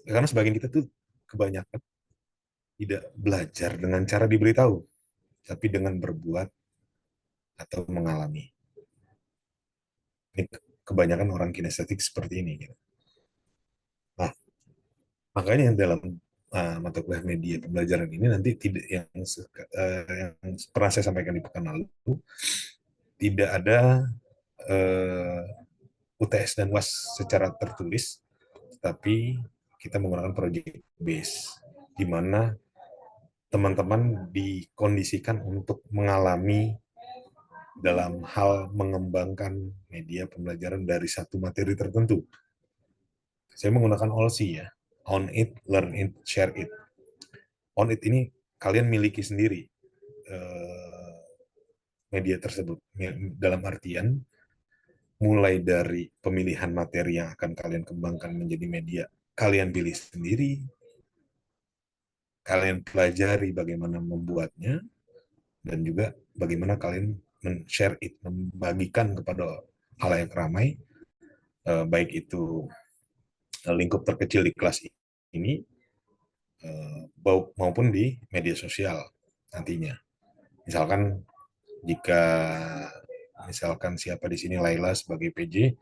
Karena sebagian kita tuh kebanyakan tidak belajar dengan cara diberitahu, tapi dengan berbuat atau mengalami. Ini kebanyakan orang kinestetik seperti ini. Gitu. Nah, makanya dalam mata kuliah media pembelajaran ini nanti tidak yang pernah saya sampaikan di pekan lalu, tidak ada UTS dan UAS secara tertulis, tapi kita menggunakan project base, di mana teman-teman dikondisikan untuk mengalami dalam hal mengembangkan media pembelajaran dari satu materi tertentu. Saya menggunakan OLC ya, on it, learn it, share it. On it ini kalian miliki sendiri media tersebut. Dalam artian, mulai dari pemilihan materi yang akan kalian kembangkan menjadi media, kalian pilih sendiri, kalian pelajari bagaimana membuatnya, dan juga bagaimana kalian men-share it, membagikan kepada halayak ramai, baik itu lingkup terkecil di kelas ini, maupun di media sosial nantinya. Misalkan jika misalkan siapa di sini Laila sebagai PJ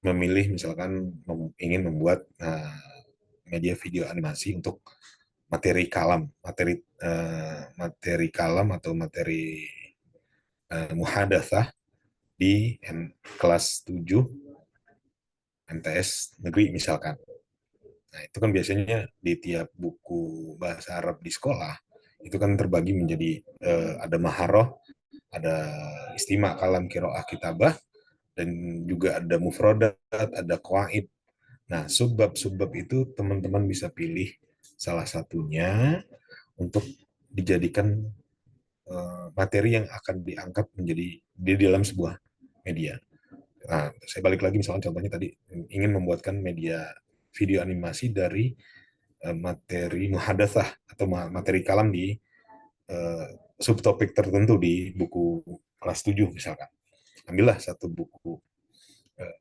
memilih misalkan ingin membuat media video animasi untuk materi kalam, materi kalam atau materi muhadatsah di kelas 7 MTS negeri misalkan. Nah, itu kan biasanya di tiap buku bahasa Arab di sekolah itu kan terbagi menjadi ada maharoh, ada istima, kalam, kiroah, kitabah, dan juga ada mufrodat, ada qawaid. Nah, subbab-subbab itu teman-teman bisa pilih salah satunya untuk dijadikan materi yang akan diangkat menjadi di dalam sebuah media. Nah, saya balik lagi misalnya contohnya tadi ingin membuatkan media video animasi dari materi muhadatsah atau materi kalam di uh, subtopik tertentu di buku kelas 7 misalkan. Ambillah satu buku uh,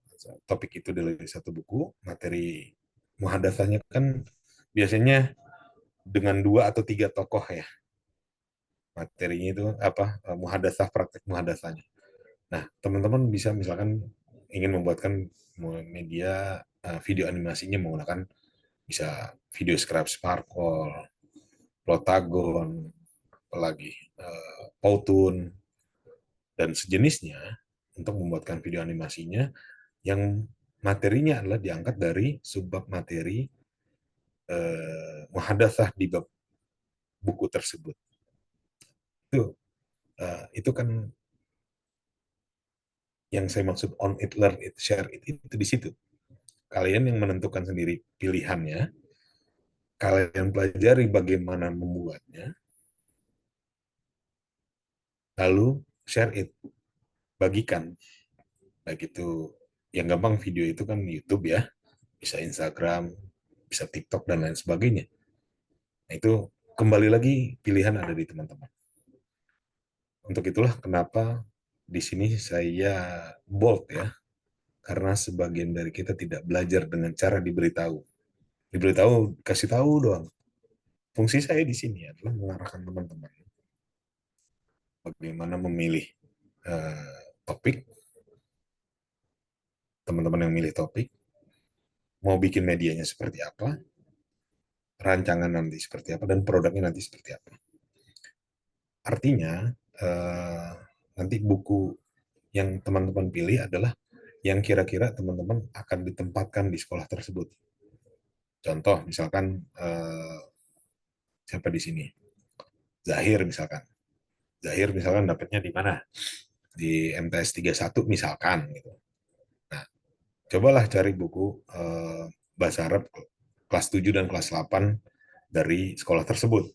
topik itu dari satu buku, materi muhadatsahnya kan biasanya dengan dua atau tiga tokoh ya. Materinya itu apa? Muhadatsah, praktek muhadatsahnya. Nah, teman-teman bisa misalkan ingin membuatkan media video animasinya menggunakan bisa video scrap sparkle, plotagon, apalagi Powtoon dan sejenisnya untuk membuatkan video animasinya yang materinya adalah diangkat dari subbab materi muhadatsah di bab buku tersebut. Itu kan yang saya maksud on it, learn it, share it itu di situ. Kalian yang menentukan sendiri pilihannya, kalian pelajari bagaimana membuatnya, lalu share it, bagikan. Baik itu yang gampang video itu kan YouTube ya, bisa Instagram, bisa TikTok dan lain sebagainya. Nah, itu kembali lagi pilihan ada di teman-teman. Untuk itulah kenapa di sini saya bold ya, karena sebagian dari kita tidak belajar dengan cara diberitahu. Diberitahu, kasih tahu doang. Fungsi saya di sini adalah mengarahkan teman-teman bagaimana memilih topik, teman-teman yang milih topik, mau bikin medianya seperti apa, rancangan nanti seperti apa, dan produknya nanti seperti apa. Artinya, nanti buku yang teman-teman pilih adalah yang kira-kira teman-teman akan ditempatkan di sekolah tersebut. Contoh, misalkan siapa di sini? Zahir misalkan. Zahir misalkan dapatnya di mana? Di MTS 31 misalkan gitu. Nah, cobalah cari buku bahasa Arab kelas 7 dan kelas 8 dari sekolah tersebut.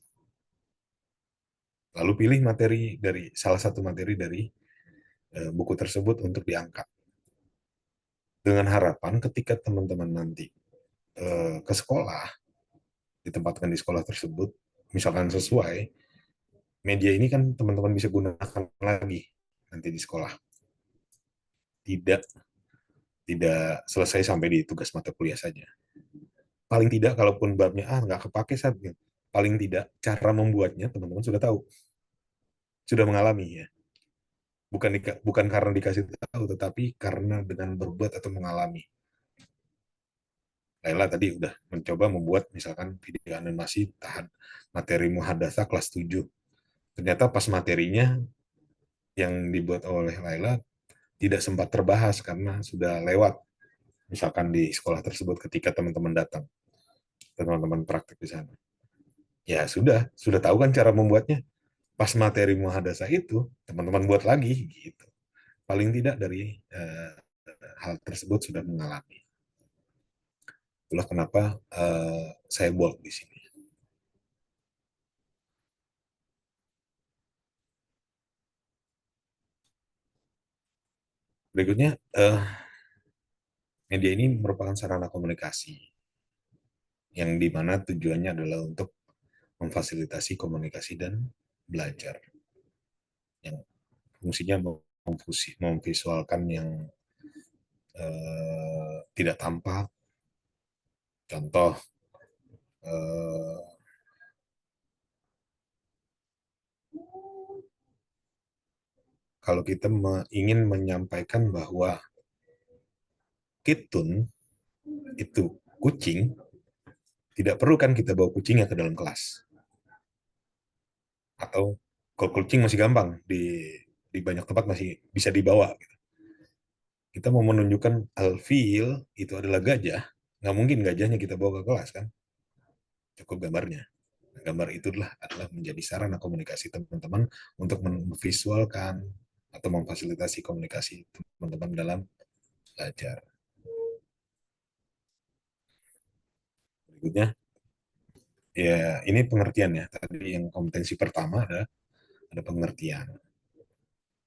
Lalu pilih materi dari salah satu materi dari buku tersebut untuk diangkat. Dengan harapan ketika teman-teman nanti ke sekolah, ditempatkan di sekolah tersebut, misalkan sesuai, media ini kan teman-teman bisa gunakan lagi nanti di sekolah. Tidak tidak selesai sampai di tugas mata kuliah saja. Paling tidak, kalaupun babnya nggak kepake saat paling tidak cara membuatnya teman-teman sudah tahu, sudah mengalami ya. Bukan karena dikasih tahu, tetapi karena dengan berbuat atau mengalami. Laila tadi udah mencoba membuat misalkan video animasi materi muhadasa kelas 7. Ternyata pas materinya yang dibuat oleh Laila tidak sempat terbahas karena sudah lewat misalkan di sekolah tersebut ketika teman-teman datang, teman-teman praktek di sana. Ya sudah tahu kan cara membuatnya. Pas materi muhadasa itu, teman-teman buat lagi gitu. Paling tidak dari hal tersebut sudah mengalami. Itulah kenapa saya bold di sini. Berikutnya, media ini merupakan sarana komunikasi yang dimana tujuannya adalah untuk memfasilitasi komunikasi dan belajar. Yang fungsinya memvisualkan yang tidak tampak. Contoh, eh, kalau kita ingin menyampaikan bahwa kitun itu kucing, tidak perlu kan kita bawa kucingnya ke dalam kelas. Atau kalau kucing masih gampang, di banyak tempat masih bisa dibawa. Kita mau menunjukkan alfil itu adalah gajah, nggak mungkin gajahnya kita bawa ke kelas kan, cukup gambarnya. Gambar itu adalah menjadi sarana komunikasi teman-teman untuk memvisualkan atau memfasilitasi komunikasi teman-teman dalam belajar. Berikutnya, ya ini pengertian ya. Tadi yang kompetensi pertama ada pengertian.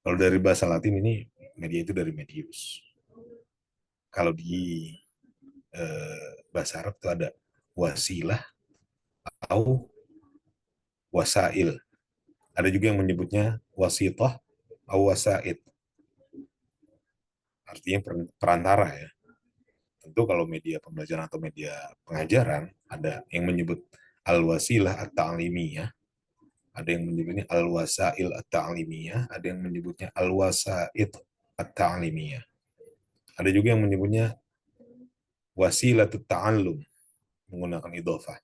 Kalau dari bahasa Latin ini media itu dari medius. Kalau di bahasa Arab itu ada wasilah atau wasail. Ada juga yang menyebutnya wasitoh atau wasaid. Artinya perantara ya. Tentu kalau media pembelajaran atau media pengajaran ada yang menyebut al-wasilah at-ta'limiyah, ada yang menyebutnya al-wasail at-ta'limiyah, ada yang menyebutnya al-wasaid at-ta'limiyah. Ada juga yang menyebutnya wasilah ta'allum menggunakan idhofah.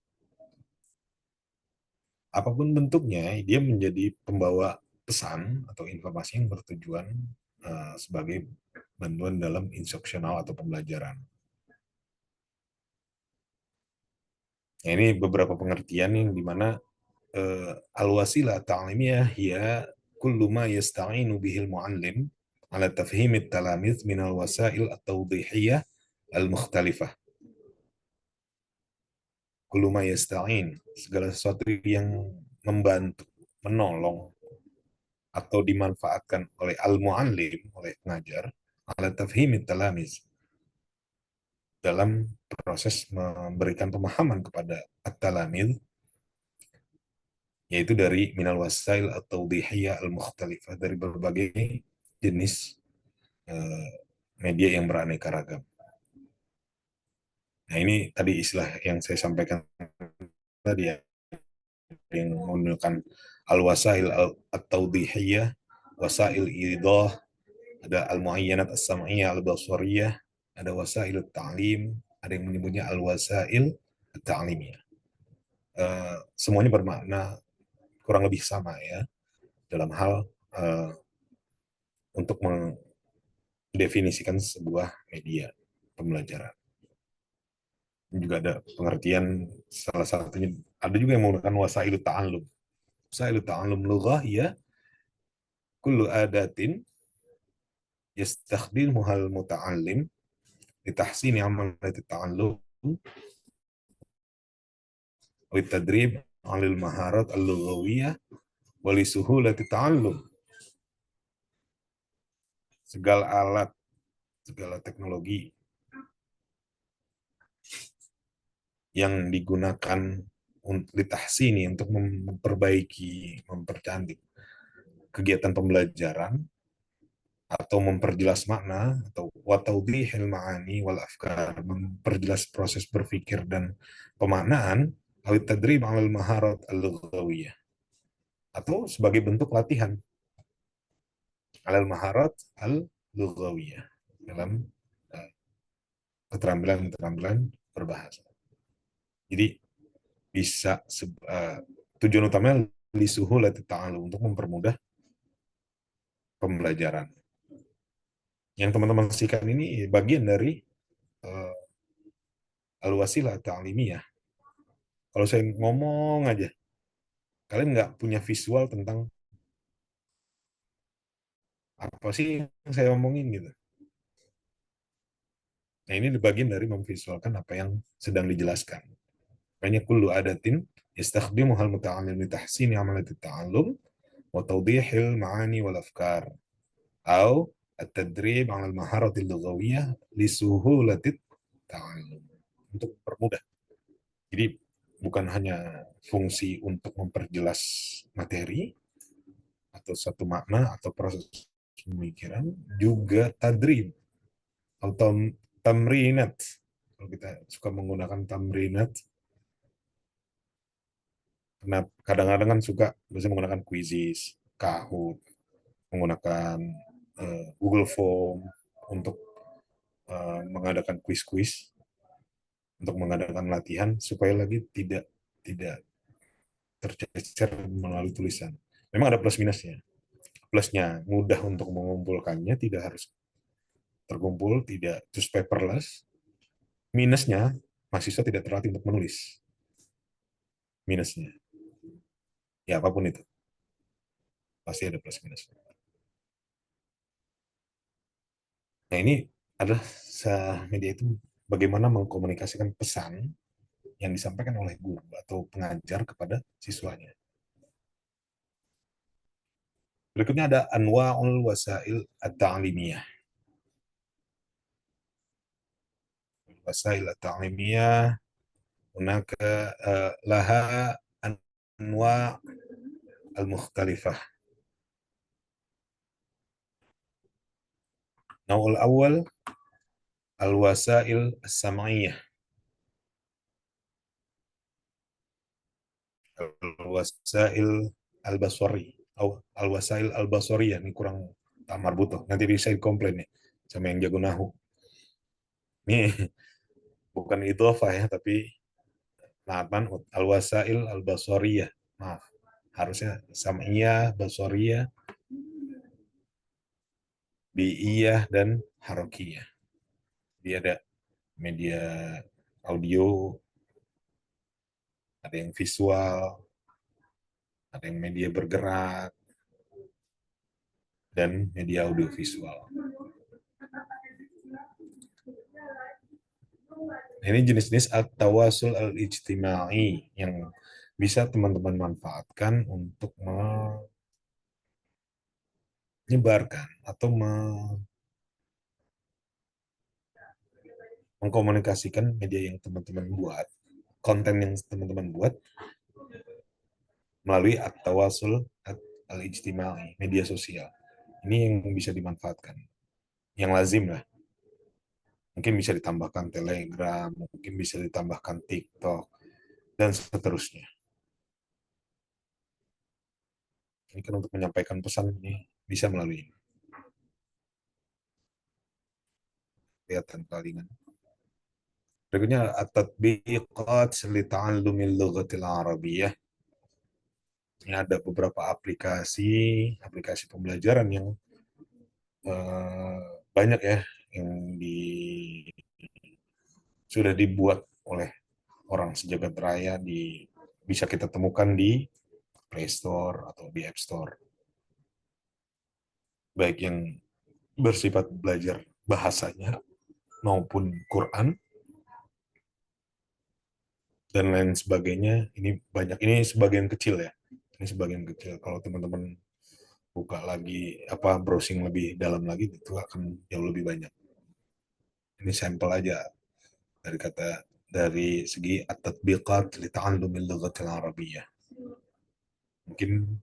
Apapun bentuknya, dia menjadi pembawa pesan atau informasi yang bertujuan sebagai bantuan dalam instruksional atau pembelajaran. Nah, ini beberapa pengertian yang dimana al-wasilah ta'limiyah hiya kullu ma yasta'inu bihil mu'allim ala tafhim at-talamid min al-wasail at-tawdihiyah al-mukhtalifah. Kullu ma yasta'in, segala sesuatu yang membantu, menolong, atau dimanfaatkan oleh al-mu'allim, oleh pengajar, ala tafhim at-talamiz, dalam proses memberikan pemahaman kepada at-talamid, yaitu dari minal wasail atau dihiyah al-mukhtalifah, dari berbagai jenis eh, media yang beraneka ragam. Nah ini tadi istilah yang saya sampaikan tadi ya, yang menggunakan al-wasail atau dihiyah, wasail idah, ada al-muayyanat as-sam'iyah al-basariyah, ada wasail ta'lim, ada yang menyebutnya al-wasail ta'limiyah. Semuanya bermakna kurang lebih sama ya, dalam hal untuk mendefinisikan sebuah media pembelajaran. Ini juga ada pengertian, salah satunya ada juga yang menggunakan wasailu ta'allum. Wasailu ta'allum lughah ya kullu adatin yastakhdimuhal muta'allim litahsini amalati ta'allum wa tadrib 'alal maharat al-lughawiyah wa li suhulati ta'allum. Segala alat, segala teknologi yang digunakan litahsini untuk memperbaiki, mempercantik kegiatan pembelajaran atau memperjelas makna atau wataudhihil ma'ani wal afkar, memperjelas proses berpikir dan pemaknaan, awit tadrib 'alal maharat al-lughawiyah, atau sebagai bentuk latihan 'alal maharat al-lughawiyah dalam uh, keterampilan-keterampilan berbahasa. Jadi bisa tujuan utamanya lisuhulati ta'allum, untuk mempermudah pembelajaran. Yang teman-teman saksikan ini bagian dari uh, al-wasilah ta'limiyah. Kalau saya ngomong aja, kalian nggak punya visual tentang apa sih yang saya omongin gitu. Nah, ini bagian dari memvisualkan apa yang sedang dijelaskan. Makanya kullu adatin yastakhdimuhal muta'allim li tahsini amalat ta'allum wa tawdihil ma'ani wal afkar au at-tadrib 'ala al-maharatil lughawiyah li suhulatit ta'allum. Untuk permudah. Jadi bukan hanya fungsi untuk memperjelas materi atau satu makna atau proses pemikiran, juga tadrib atau tamrinat. Kalau kita suka menggunakan tamrinat, karena kadang-kadang kan suka biasanya menggunakan quizzes, Kahoot, menggunakan Google Form untuk mengadakan quiz-quiz, untuk mengadakan latihan supaya lagi tidak tidak tercecer melalui tulisan. Memang ada plus minusnya. Plusnya mudah untuk mengumpulkannya, tidak harus terkumpul, tidak terus paperless. Minusnya mahasiswa tidak terlatih untuk menulis. Minusnya, ya apapun itu, pasti ada plus minusnya. Nah, ini adalah media itu bagaimana mengkomunikasikan pesan yang disampaikan oleh guru atau pengajar kepada siswanya. Berikutnya ada anwa'ul wasail at-ta'limiyah. Wasail at-ta'limiyah, hunaka laha anwa' al-mukhtalifah. Naw'ul awal al-wasail as-sam'iyah. Al-wasail al-basari atau al-wasail al-basariyah, ini kurang tak marbutoh. Nanti bisa komplain nih sama yang jago nahu. Ini bukan idhofah ya, tapi maafan al-wasail al-basariyah. Maaf. Harusnya sam'iyah, basariyah, bi'iyah, dan harokiyah. Dia ada media audio, ada yang visual, ada yang media bergerak, dan media audiovisual. Ini jenis-jenis at-tawasul al-ijtimai yang bisa teman-teman manfaatkan untuk menyebarkan atau mengkomunikasikan media yang teman-teman buat, konten yang teman-teman buat melalui at-tawasul al-ijtimai, media sosial. Ini yang bisa dimanfaatkan. Yang lazim lah. Mungkin bisa ditambahkan Telegram, mungkin bisa ditambahkan TikTok, dan seterusnya. Ini kan untuk menyampaikan pesan ini bisa melalui ini. Kelihatan palingan. Berikutnya at-tatbiqat li ta'allumil lughatil arabiyyah. Ini ada beberapa aplikasi pembelajaran yang banyak ya yang sudah dibuat oleh orang sejagat raya, bisa kita temukan di Play Store atau di App Store. Baik yang bersifat belajar bahasanya maupun Quran dan lain sebagainya. Ini banyak, ini sebagian kecil ya. Ini sebagian kecil. Kalau teman-teman buka lagi browsing lebih dalam lagi, itu akan jauh lebih banyak. Ini sampel aja dari segi at-tatbiqat li ta'allumil lughatil arabiyyah. Mungkin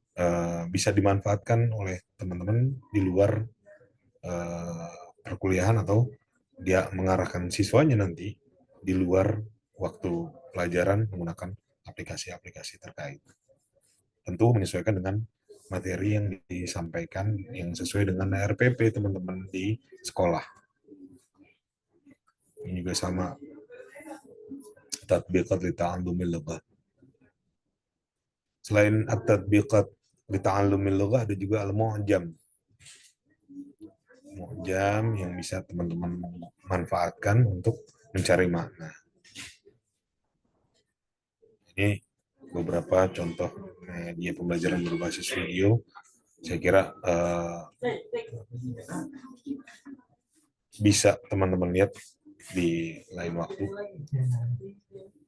bisa dimanfaatkan oleh teman-teman di luar eh, perkuliahan atau dia mengarahkan siswanya nanti di luar waktu pelajaran menggunakan aplikasi-aplikasi terkait. Tentu menyesuaikan dengan materi yang disampaikan yang sesuai dengan RPP teman-teman di sekolah. Ini juga sama tatbiqat li ta'allumil lughah. Selain at-tatbiqat li ta'allumil lughah ada juga al-mu'jam. Mu'jam yang bisa teman-teman manfaatkan untuk mencari makna. Ini beberapa contoh media pembelajaran berbasis video. Saya kira bisa teman-teman lihat di lain waktu.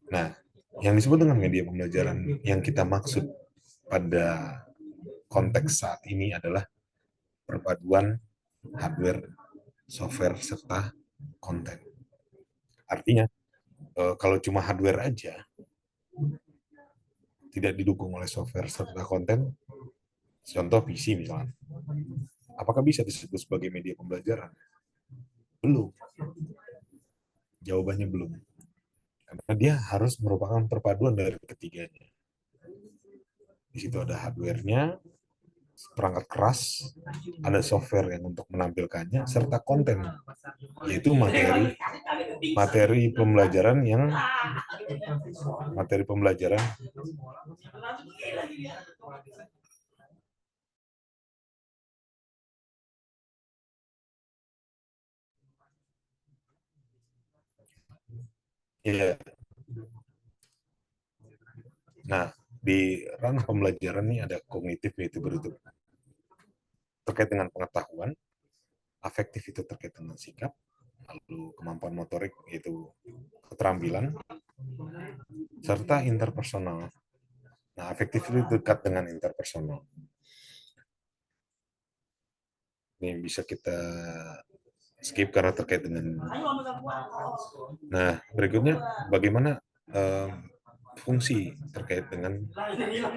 Nah, yang disebut dengan media pembelajaran yang kita maksud pada konteks saat ini adalah perpaduan hardware, software, serta konten. Artinya, kalau cuma hardware aja, tidak didukung oleh software serta konten, contoh PC misalnya, apakah bisa disebut sebagai media pembelajaran? Belum. Jawabannya belum. Karena dia harus merupakan perpaduan dari ketiganya. Di situ ada hardware-nya, perangkat keras, ada software yang untuk menampilkannya, serta konten, yaitu materi pembelajaran yang materi pembelajaran ya. Nah, di ranah pembelajaran ini ada kognitif yaitu berikut terkait dengan pengetahuan, afektif itu terkait dengan sikap, lalu kemampuan motorik yaitu keterampilan, serta interpersonal. Nah, afektif itu dekat dengan interpersonal. Ini bisa kita skip karena terkait dengan. Nah, berikutnya bagaimana fungsi terkait dengan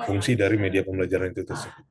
fungsi dari media pembelajaran itu tersebut.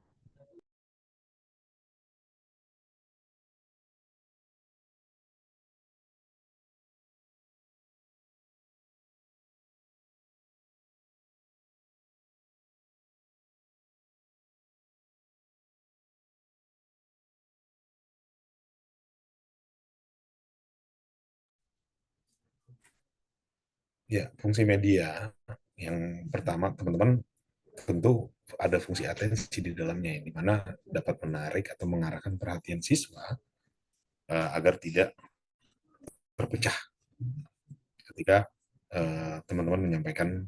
Ya, fungsi media yang pertama teman-teman tentu ada fungsi atensi di dalamnya, di mana dapat menarik atau mengarahkan perhatian siswa agar tidak terpecah ketika teman-teman menyampaikan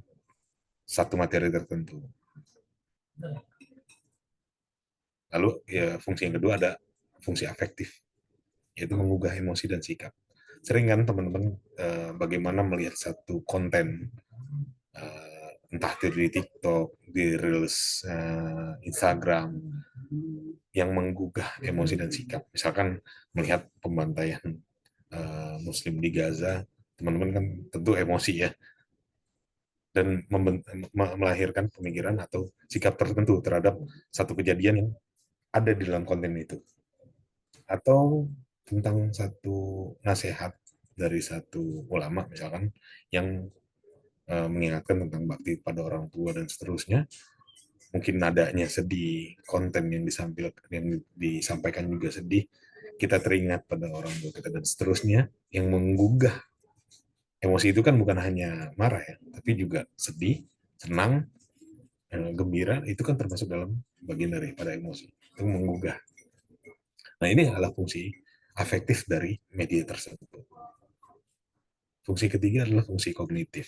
satu materi tertentu. Lalu ya, fungsi yang kedua ada fungsi afektif, yaitu menggugah emosi dan sikap. Sering kan teman-teman bagaimana melihat satu konten, entah itu di TikTok, di Reels, Instagram, yang menggugah emosi dan sikap. Misalkan melihat pembantaian Muslim di Gaza, teman-teman kan tentu emosi ya, dan melahirkan pemikiran atau sikap tertentu terhadap satu kejadian yang ada di dalam konten itu. Atau tentang satu nasihat dari satu ulama misalkan yang mengingatkan tentang bakti pada orang tua dan seterusnya, mungkin nadanya sedih, konten yang disampaikan juga sedih, kita teringat pada orang tua kita dan seterusnya, yang menggugah emosi itu kan bukan hanya marah ya, tapi juga sedih, senang, gembira, itu kan termasuk dalam bagian daripada emosi, itu menggugah. Nah, ini adalah fungsi afektif dari media tersebut. Fungsi ketiga adalah fungsi kognitif,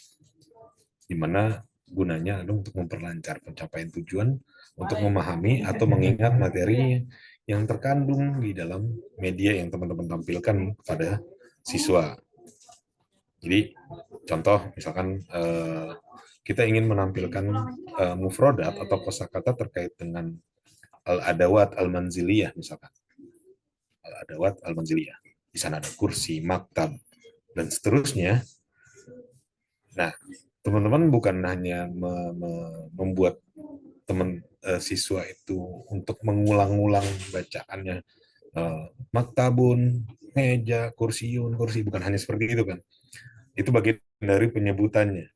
di mana gunanya adalah untuk memperlancar pencapaian tujuan, untuk memahami atau mengingat materi yang terkandung di dalam media yang teman-teman tampilkan kepada siswa. Jadi, contoh misalkan kita ingin menampilkan mufrodat atau kosakata terkait dengan al-adawat al-manziliyah misalkan. Al-adawat al-manziliyah. Di sana ada kursi, maktab, dan seterusnya. Nah, teman-teman bukan hanya membuat teman siswa itu untuk mengulang-ulang bacaannya maktabun, meja, kursiun, kursi, bukan hanya seperti itu kan. Itu bagian dari penyebutannya.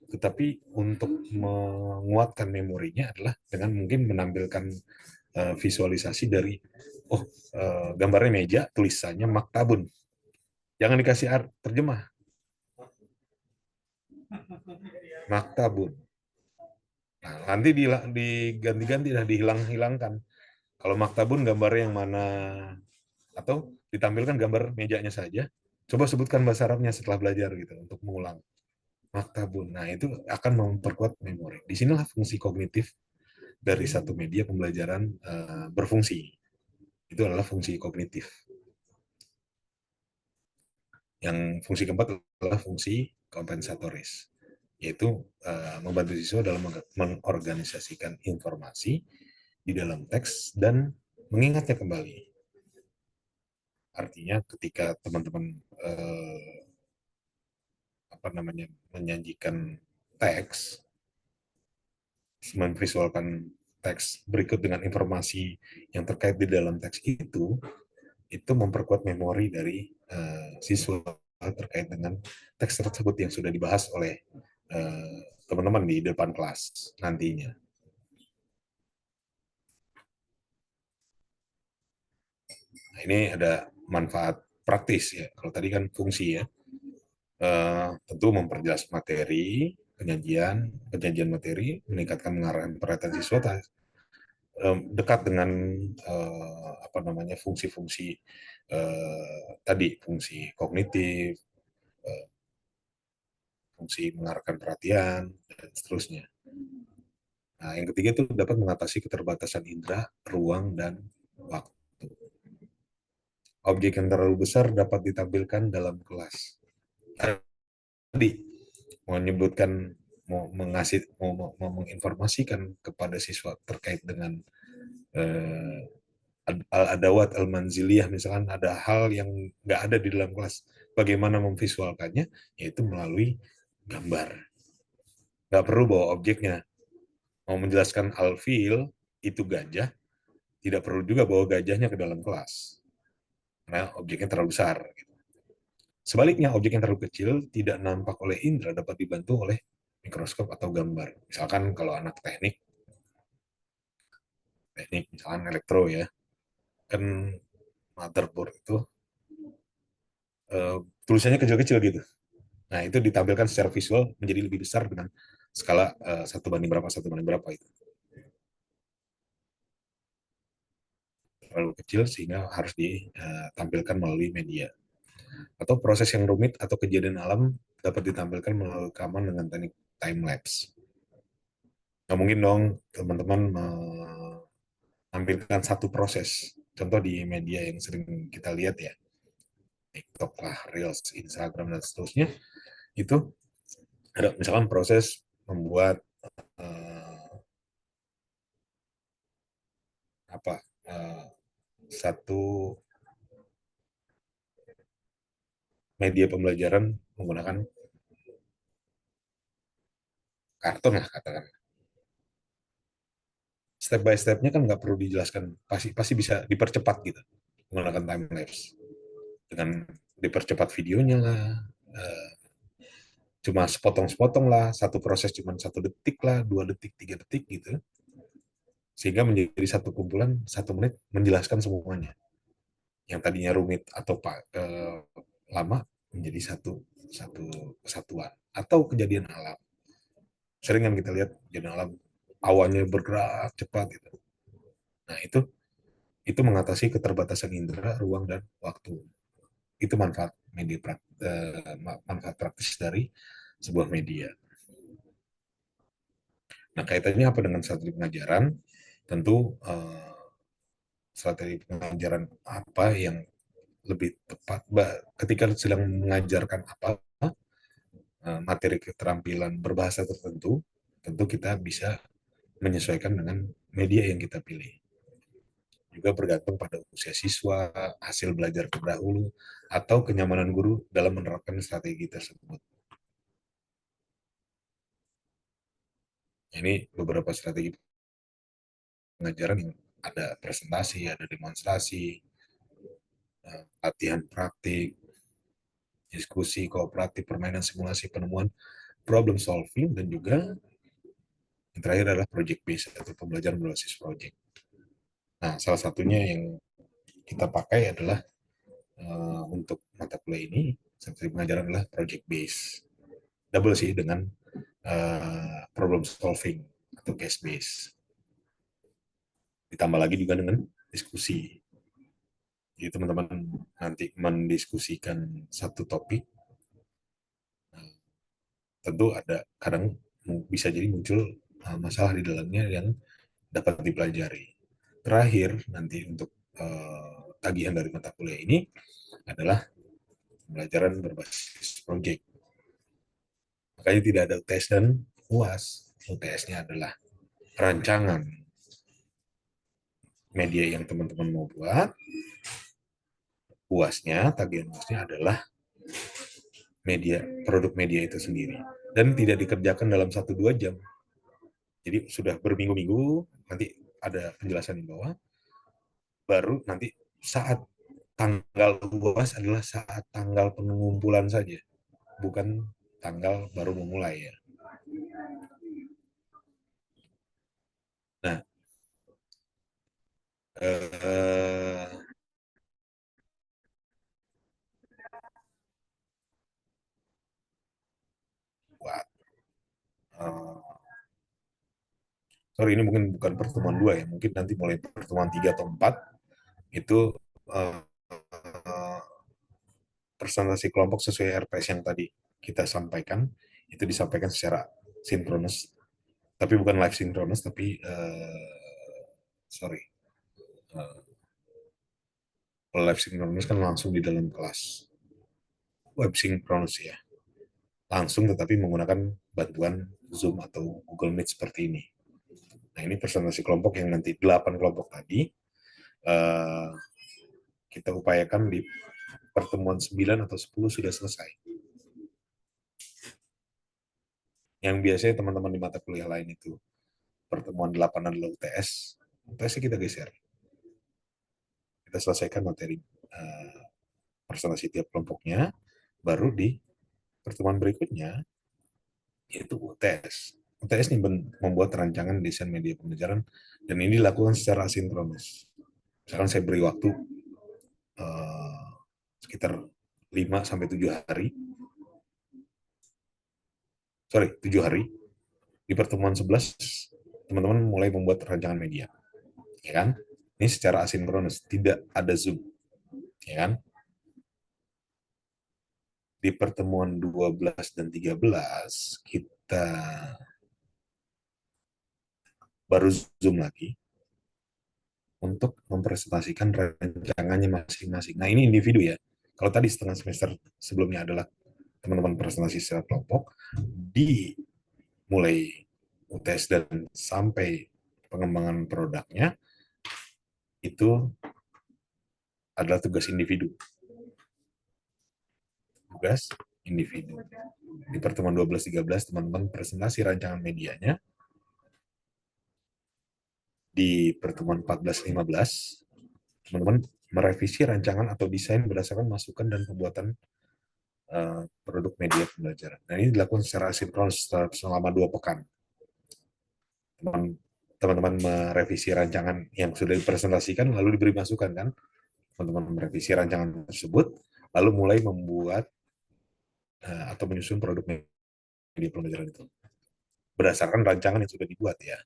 Tetapi untuk menguatkan memorinya adalah dengan mungkin menampilkan visualisasi dari, oh, gambarnya meja, tulisannya maktabun. Jangan dikasih terjemah, maktabun. Nah, nanti diganti-ganti, dah dihilang-hilangkan. Kalau maktabun gambarnya yang mana, atau ditampilkan gambar mejanya saja. Coba sebutkan bahasa Arabnya setelah belajar gitu untuk mengulang. Maktabun. Nah, itu akan memperkuat memori. Disinilah fungsi kognitif dari satu media pembelajaran berfungsi. Itu adalah fungsi kognitif. Yang fungsi keempat adalah fungsi kompensatoris, yaitu membantu siswa dalam mengorganisasikan informasi di dalam teks dan mengingatnya kembali. Artinya ketika teman-teman apa namanya menyajikan teks, memvisualkan teks berikut dengan informasi yang terkait di dalam teks itu memperkuat memori dari siswa terkait dengan teks tersebut yang sudah dibahas oleh teman-teman di depan kelas nantinya. Nah, ini ada manfaat praktis ya. Kalau tadi kan fungsi ya, tentu memperjelas materi, penyajian materi, meningkatkan pengarahan perhatian siswa, dekat dengan apa namanya fungsi-fungsi tadi, fungsi kognitif, eh, fungsi mengarahkan perhatian dan seterusnya. Nah, yang ketiga itu dapat mengatasi keterbatasan indera, ruang dan waktu. Objek yang terlalu besar dapat ditampilkan dalam kelas. Tadi menyebutkan, mau menginformasikan kepada siswa terkait dengan eh, al-adawat al-manziliyah, misalkan ada hal yang nggak ada di dalam kelas, bagaimana memvisualkannya, yaitu melalui gambar. Nggak perlu bawa objeknya. Mau menjelaskan al-fil itu gajah, tidak perlu juga bawa gajahnya ke dalam kelas karena objeknya terlalu besar. Sebaliknya, objek yang terlalu kecil tidak nampak oleh indera dapat dibantu oleh mikroskop atau gambar. Misalkan kalau anak teknik, misalkan elektro ya, kan motherboard itu tulisannya kecil-kecil gitu. Nah, itu ditampilkan secara visual menjadi lebih besar dengan skala 1 banding berapa itu. Terlalu kecil sehingga harus ditampilkan melalui media. Atau proses yang rumit atau kejadian alam dapat ditampilkan melalui rekaman dengan teknik time lapse. Nggak mungkin dong teman-teman menampilkan satu proses. Contoh di media yang sering kita lihat ya, TikTok lah, Reels, Instagram, dan seterusnya, itu ada misalkan proses membuat uh, apa uh, satu media pembelajaran menggunakan karton lah katakan. Step by stepnya kan nggak perlu dijelaskan, pasti pasti bisa dipercepat gitu menggunakan time lapse dengan dipercepat videonya lah, uh, cuma sepotong-sepotong lah, satu proses cuma 1 detik lah, 2 detik, 3 detik gitu, sehingga menjadi satu kumpulan 1 menit menjelaskan semuanya. Yang tadinya rumit atau lama menjadi satu satu kesatuan atau kejadian alam. Sering kan kita lihat kejadian alam awannya bergerak cepat gitu. Nah, itu mengatasi keterbatasan indera, ruang dan waktu. Itu manfaat praktis dari sebuah media. Nah, kaitannya apa dengan strategi pengajaran? Tentu strategi pengajaran apa yang lebih tepat ketika sedang mengajarkan apa materi keterampilan berbahasa tertentu, tentu kita bisa menyesuaikan dengan media yang kita pilih. Juga bergantung pada usia siswa, hasil belajar terdahulu, atau kenyamanan guru dalam menerapkan strategi tersebut. Ini beberapa strategi pengajaran yang ada presentasi, ada demonstrasi, latihan praktik, diskusi kooperatif, permainan simulasi penemuan, problem solving, dan juga yang terakhir adalah project based atau pembelajaran berbasis project. Nah, salah satunya yang kita pakai adalah untuk mata kuliah ini, strategi pengajaran adalah project based. Double sih dengan problem solving atau case based. Ditambah lagi juga dengan diskusi. Jadi teman-teman nanti mendiskusikan satu topik, tentu ada kadang bisa jadi muncul masalah di dalamnya yang dapat dipelajari. Terakhir nanti untuk tagihan dari mata kuliah ini adalah pembelajaran berbasis project. Makanya tidak ada UTS dan UAS. UTS-nya adalah rancangan media yang teman-teman mau buat. UAS-nya, tagihan UAS-nya adalah media, produk media itu sendiri. Dan tidak dikerjakan dalam 1-2 jam. Jadi sudah berminggu-minggu, nanti ada penjelasan di bawah, baru nanti saat tanggal UAS adalah saat tanggal pengumpulan saja, bukan tanggal baru memulai ya. Nah, eh, buat sorry ini mungkin bukan pertemuan 2 ya, mungkin nanti mulai pertemuan 3 atau 4 itu uh, presentasi kelompok sesuai RPS yang tadi kita sampaikan, itu disampaikan secara sinkronus, tapi bukan live sinkronus, tapi sorry, uh, live sinkronus kan langsung di dalam kelas, web sinkronus ya, langsung tetapi menggunakan bantuan Zoom atau Google Meet seperti ini. Nah ini presentasi kelompok yang nanti 8 kelompok tadi uh, kita upayakan di pertemuan 9 atau 10 sudah selesai. Yang biasanya teman-teman di mata kuliah lain itu pertemuan 8 adalah UTS, UTS kita geser. Kita selesaikan materi presentasi tiap kelompoknya, baru di pertemuan berikutnya yaitu UTS. UTS ini membuat rancangan desain media pembelajaran dan ini dilakukan secara asinkronus. Misalkan saya beri waktu uh, sekitar 5 sampai 7 hari. Sorry, 7 hari. Di pertemuan 11 teman-teman mulai membuat rancangan media. Ya kan? Ini secara asinkronus, tidak ada Zoom. Ya kan? Di pertemuan 12 dan 13 kita baru Zoom lagi untuk mempresentasikan rancangannya masing-masing. Nah, ini individu ya. Kalau tadi setengah semester sebelumnya adalah teman-teman presentasi secara kelompok, di mulai UTS dan sampai pengembangan produknya, itu adalah tugas individu. Tugas individu. Di pertemuan 12-13, teman-teman presentasi rancangan medianya. Di pertemuan 14-15, teman-teman merevisi rancangan atau desain berdasarkan masukan dan pembuatan produk media pembelajaran. Nah, ini dilakukan secara sinkronus selama 2 pekan. Teman-teman merevisi rancangan yang sudah dipresentasikan, lalu diberi masukan kan, teman-teman merevisi rancangan tersebut, lalu mulai membuat atau menyusun produk media pembelajaran itu berdasarkan rancangan yang sudah dibuat ya.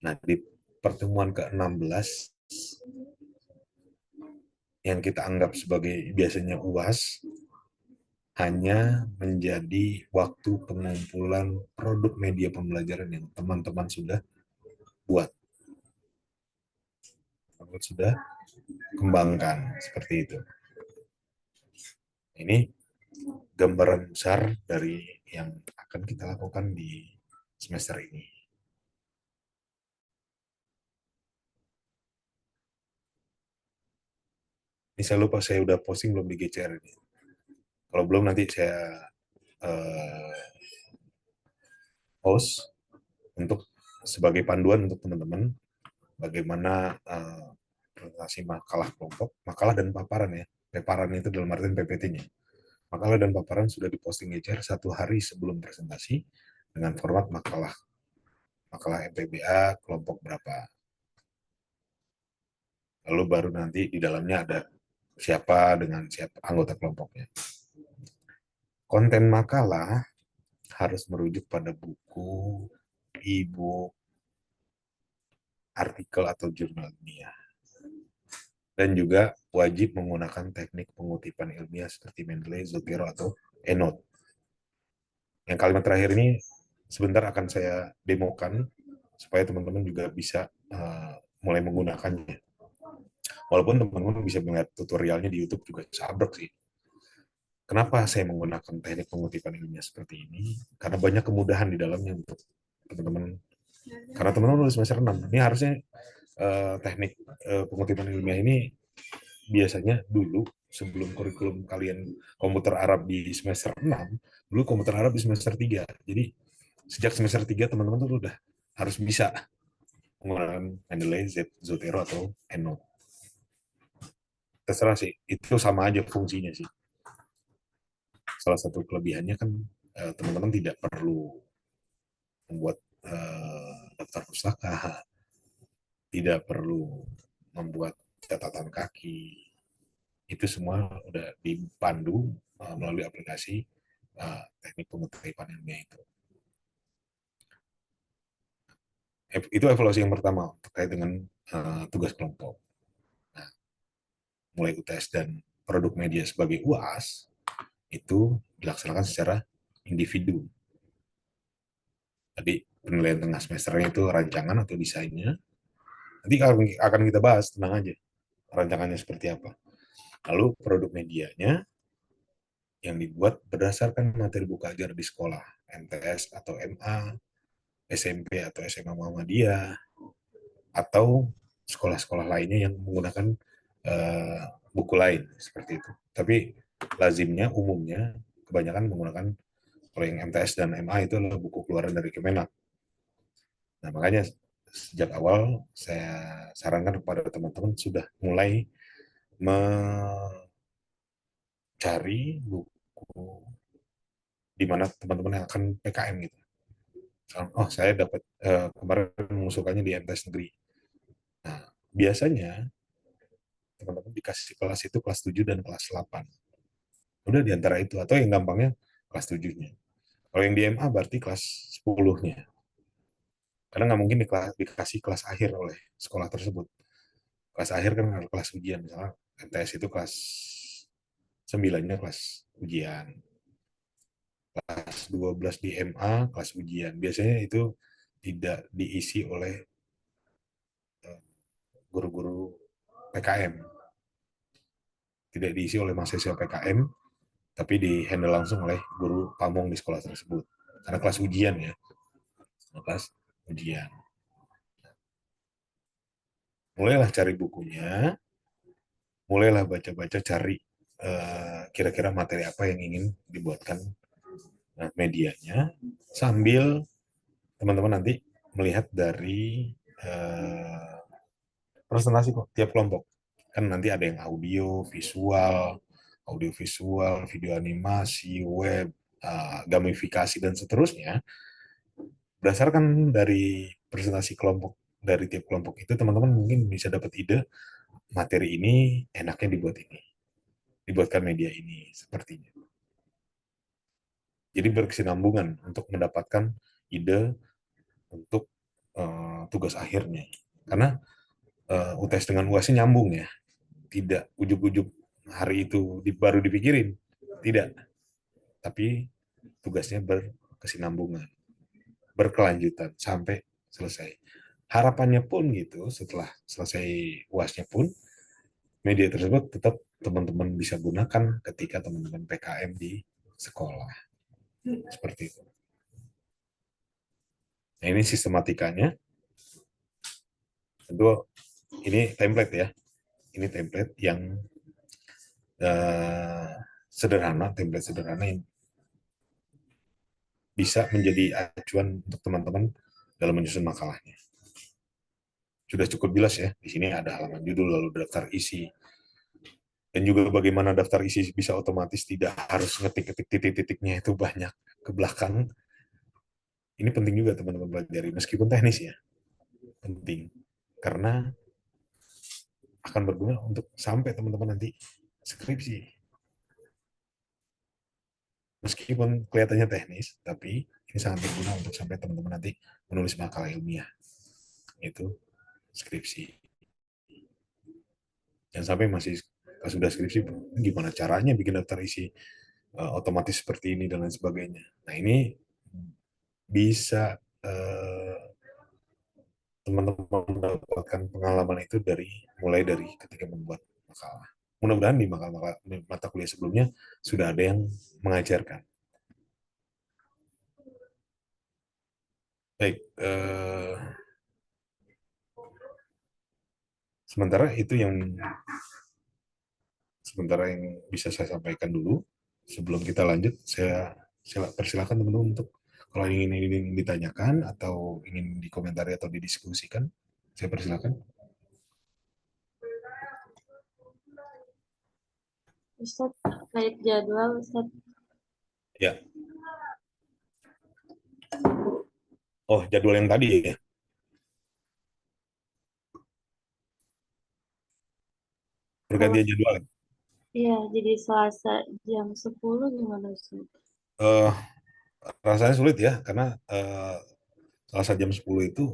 Nah, di pertemuan ke-16 yang kita anggap sebagai biasanya UAS, hanya menjadi waktu pengumpulan produk media pembelajaran yang teman-teman sudah buat, teman-teman sudah kembangkan, seperti itu. Ini gambaran besar dari yang akan kita lakukan di semester ini. Ini saya lupa, saya udah posting belum di GCR ini. Kalau belum nanti saya uh, post untuk sebagai panduan untuk teman-teman bagaimana presentasi makalah kelompok, makalah dan paparan ya. Paparan itu dalam artian PPT-nya. Makalah dan paparan sudah diposting HR 1 hari sebelum presentasi dengan format makalah. Makalah MPBA kelompok berapa. Lalu baru nanti di dalamnya ada siapa dengan siapa anggota kelompoknya. Konten makalah harus merujuk pada buku, e-book, artikel atau jurnal ilmiah. Dan juga wajib menggunakan teknik pengutipan ilmiah seperti Mendeley, Zotero, atau EndNote. Yang kalimat terakhir ini sebentar akan saya demokan supaya teman-teman juga bisa mulai menggunakannya. Walaupun teman-teman bisa melihat tutorialnya di YouTube juga sabrek sih. Kenapa saya menggunakan teknik pengutipan ilmiah seperti ini? Karena banyak kemudahan di dalamnya untuk teman-teman. Karena teman-teman udah semester 6. Ini harusnya teknik pengutipan ilmiah ini biasanya dulu sebelum kurikulum kalian komputer Arab di semester 6, dulu komputer Arab di semester 3. Jadi sejak semester 3 teman-teman tuh udah harus bisa menggunakan Mendeley, Zotero, atau EndNote. Terserah sih, itu sama aja fungsinya sih. Salah satu kelebihannya kan teman-teman tidak perlu membuat daftar pustaka, tidak perlu membuat catatan kaki, itu semua udah dipandu melalui aplikasi teknik pengutipan ilmiah itu. Itu evaluasi yang pertama terkait dengan tugas kelompok. Nah, mulai UTS dan produk media sebagai UAS itu dilaksanakan secara individu. Tadi penilaian tengah semesternya itu rancangan atau desainnya. Nanti akan kita bahas, tenang aja, rancangannya seperti apa. Lalu produk medianya yang dibuat berdasarkan materi buku ajar di sekolah, MTS atau MA, SMP atau SMA Muhammadiyah, atau sekolah-sekolah lainnya yang menggunakan buku lain seperti itu. Tapi lazimnya, umumnya, kebanyakan menggunakan kalau yang MTS dan MA itu adalah buku keluaran dari Kemenak. Nah, makanya sejak awal saya sarankan kepada teman-teman sudah mulai mencari buku di mana teman-teman yang akan PKM gitu. Oh, saya dapat kemarin mengusulkannya di MTS negeri. Nah, biasanya teman-teman dikasih kelas itu kelas 7 dan kelas 8. Udah di antara itu, atau yang gampangnya kelas 7-nya. Kalau yang di MA berarti kelas 10-nya. Karena nggak mungkin dikasih kelas akhir oleh sekolah tersebut. Kelas akhir kan kelas ujian. Misalnya MTS itu kelas 9-nya kelas ujian. Kelas 12 di MA kelas ujian. Biasanya itu tidak diisi oleh guru-guru PKM. Tidak diisi oleh mahasiswa PKM, tapi di-handle langsung oleh guru pamong di sekolah tersebut. Karena kelas ujian ya. Kelas ujian. Mulailah cari bukunya, mulailah baca-baca cari kira-kira materi apa yang ingin dibuatkan medianya, sambil teman-teman nanti melihat dari presentasi tiap kelompok. Kan nanti ada yang audio visual, video animasi, web, gamifikasi, dan seterusnya. Berdasarkan dari presentasi kelompok, dari tiap kelompok itu, teman-teman mungkin bisa dapat ide, materi ini enaknya dibuatkan media ini, sepertinya. Jadi berkesinambungan untuk mendapatkan ide untuk tugas akhirnya. Karena UTS dengan UASnya nyambung ya. Tidak ujuk-ujuk hari itu baru dipikirin. Tidak. Tapi tugasnya berkesinambungan, berkelanjutan sampai selesai. Harapannya pun gitu, setelah selesai UASnya pun, media tersebut tetap teman-teman bisa gunakan ketika teman-teman PKM di sekolah. Seperti itu. Nah, ini sistematikanya. Tentu ini template ya. Ini template yang sederhana, template sederhana yang bisa menjadi acuan untuk teman-teman dalam menyusun makalahnya. sudah cukup jelas ya. Di sini ada halaman judul lalu daftar isi, dan juga bagaimana daftar isi bisa otomatis, tidak harus ngetik-ngetik titik-titiknya itu banyak ke belakang. Ini penting juga teman-teman pelajari meskipun teknis ya, penting karena akan berguna untuk sampai teman-teman nanti skripsi. Meskipun kelihatannya teknis, tapi ini sangat berguna untuk sampai teman-teman nanti menulis makalah ilmiah, itu skripsi. Jangan sampai masih pas sudah skripsi, gimana caranya bikin daftar isi otomatis seperti ini dan lain sebagainya. Nah ini bisa teman-teman mendapatkan pengalaman itu mulai dari ketika membuat makalah. Mudah-mudahan di makalah mata kuliah sebelumnya sudah ada yang mengajarkan. Baik, sementara yang bisa saya sampaikan dulu. Sebelum kita lanjut, saya persilakan teman-teman untuk kalau ingin ditanyakan atau ingin dikomentari atau didiskusikan, saya persilakan. Ustaz, terkait jadwal, Ustaz. Ya. Oh, jadwal yang tadi ya? Pergantian jadwal. Iya, jadi Selasa jam 10 gimana, Ustaz? Uh, Rasanya sulit ya, karena Selasa jam 10 itu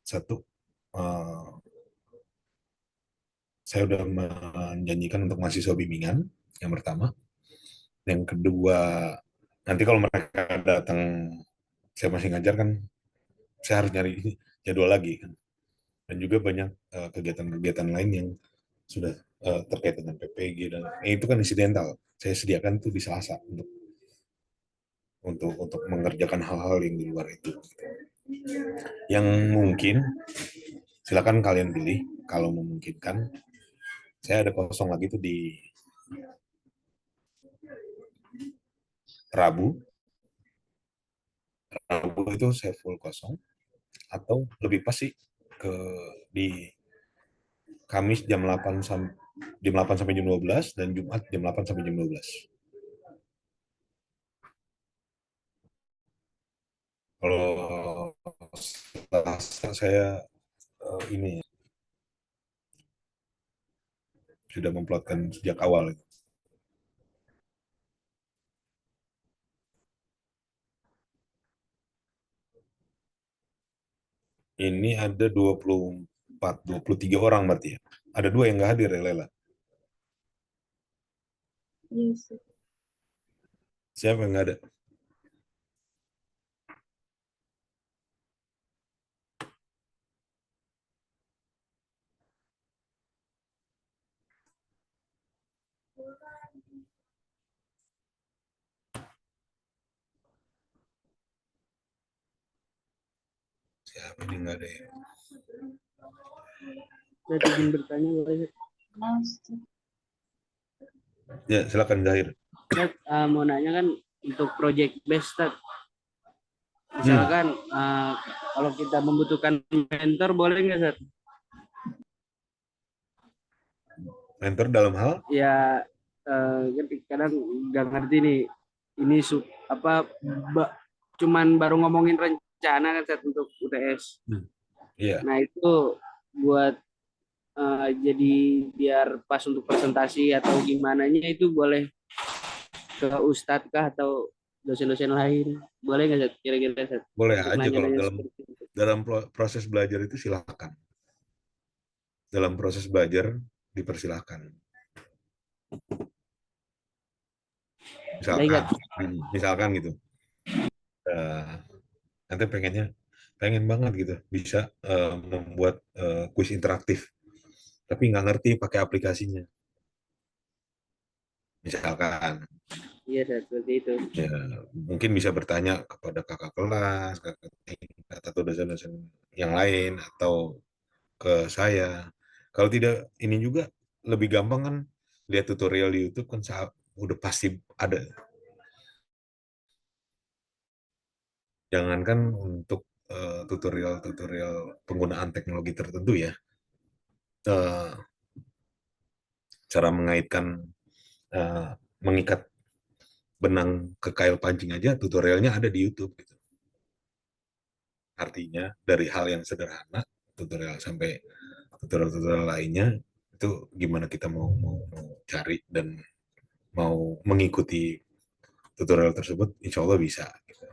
satu, saya udah menjanjikan untuk mahasiswa bimbingan, yang pertama. Yang kedua, nanti kalau mereka datang, saya masih ngajar kan, saya harus nyari jadwal lagi kan. Dan juga banyak kegiatan-kegiatan lain yang sudah terkait dengan PPG dan itu kan insidental. Saya sediakan itu di Selasa untuk mengerjakan hal-hal yang di luar itu. Yang mungkin silakan kalian pilih kalau memungkinkan. Saya ada kosong lagi itu di Rabu. Rabu itu saya full kosong, atau lebih pas sih ke di Kamis jam 8 sampai jam 12 dan Jumat jam 8 sampai jam 12. Kalau Selasa saya ini sudah memplotkan sejak awal. Ini ada 23 orang berarti ya. Ada 2 yang nggak hadir ya, Lela. Yes. Siapa yang nggak ada? Siapa ini nggak ada ya? Saya ingin bertanya, boleh? Ya, silakan Zahir. Mau nanya kan untuk project based, misalkan kalau kita membutuhkan mentor, boleh nggak, Sat? Mentor dalam hal? Ya, kadang nggak ngerti nih. Ini cuman baru ngomongin rencana kan, Sat, untuk UTS. Iya. Nah itu buat jadi biar pas untuk presentasi atau gimana itu boleh ke Ustadz kah atau dosen-dosen lain, boleh nggak, Sat? Kira-kira, Sat? Boleh aja kalau Nanya-nanya dalam proses belajar itu silakan. Dalam proses belajar dipersilahkan. Misalkan gitu. Nanti pengen banget gitu bisa membuat kuis interaktif, tapi nggak ngerti pakai aplikasinya. Misalkan. Iya, seperti itu. Ya, mungkin bisa bertanya kepada kakak kelas, kakak tingkat, atau dosen-dosen yang lain, atau ke saya. Kalau tidak, ini juga lebih gampang kan, lihat tutorial di YouTube kan udah pasti ada. Jangankan untuk tutorial penggunaan teknologi tertentu ya. Eh, Cara mengikat benang ke kail pancing aja tutorialnya ada di YouTube gitu. Artinya dari hal yang sederhana tutorial sampai tutorial-tutorial lainnya itu gimana kita mau cari dan mau mengikuti tutorial tersebut, insya Allah bisa. Gitu.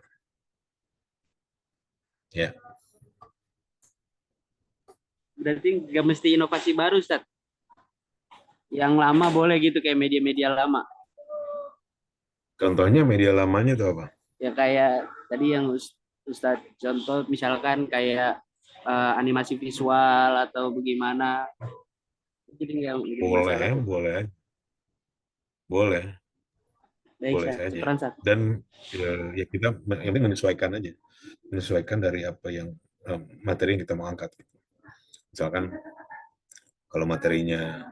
Ya, Berarti nggak mesti inovasi baru, Ustaz. Yang lama boleh gitu kayak media-media lama. contohnya media lamanya itu apa? Ya kayak tadi yang Ustaz contoh misalkan kayak animasi visual atau bagaimana. Jadi nggak masalah Boleh, tuh. boleh, boleh, Baik, boleh Ustaz. saja. Syukran, Ustaz. Dan ya kita yang penting menyesuaikan aja, menyesuaikan dari apa yang materi yang kita mau angkat. Gitu. Misalkan kalau materinya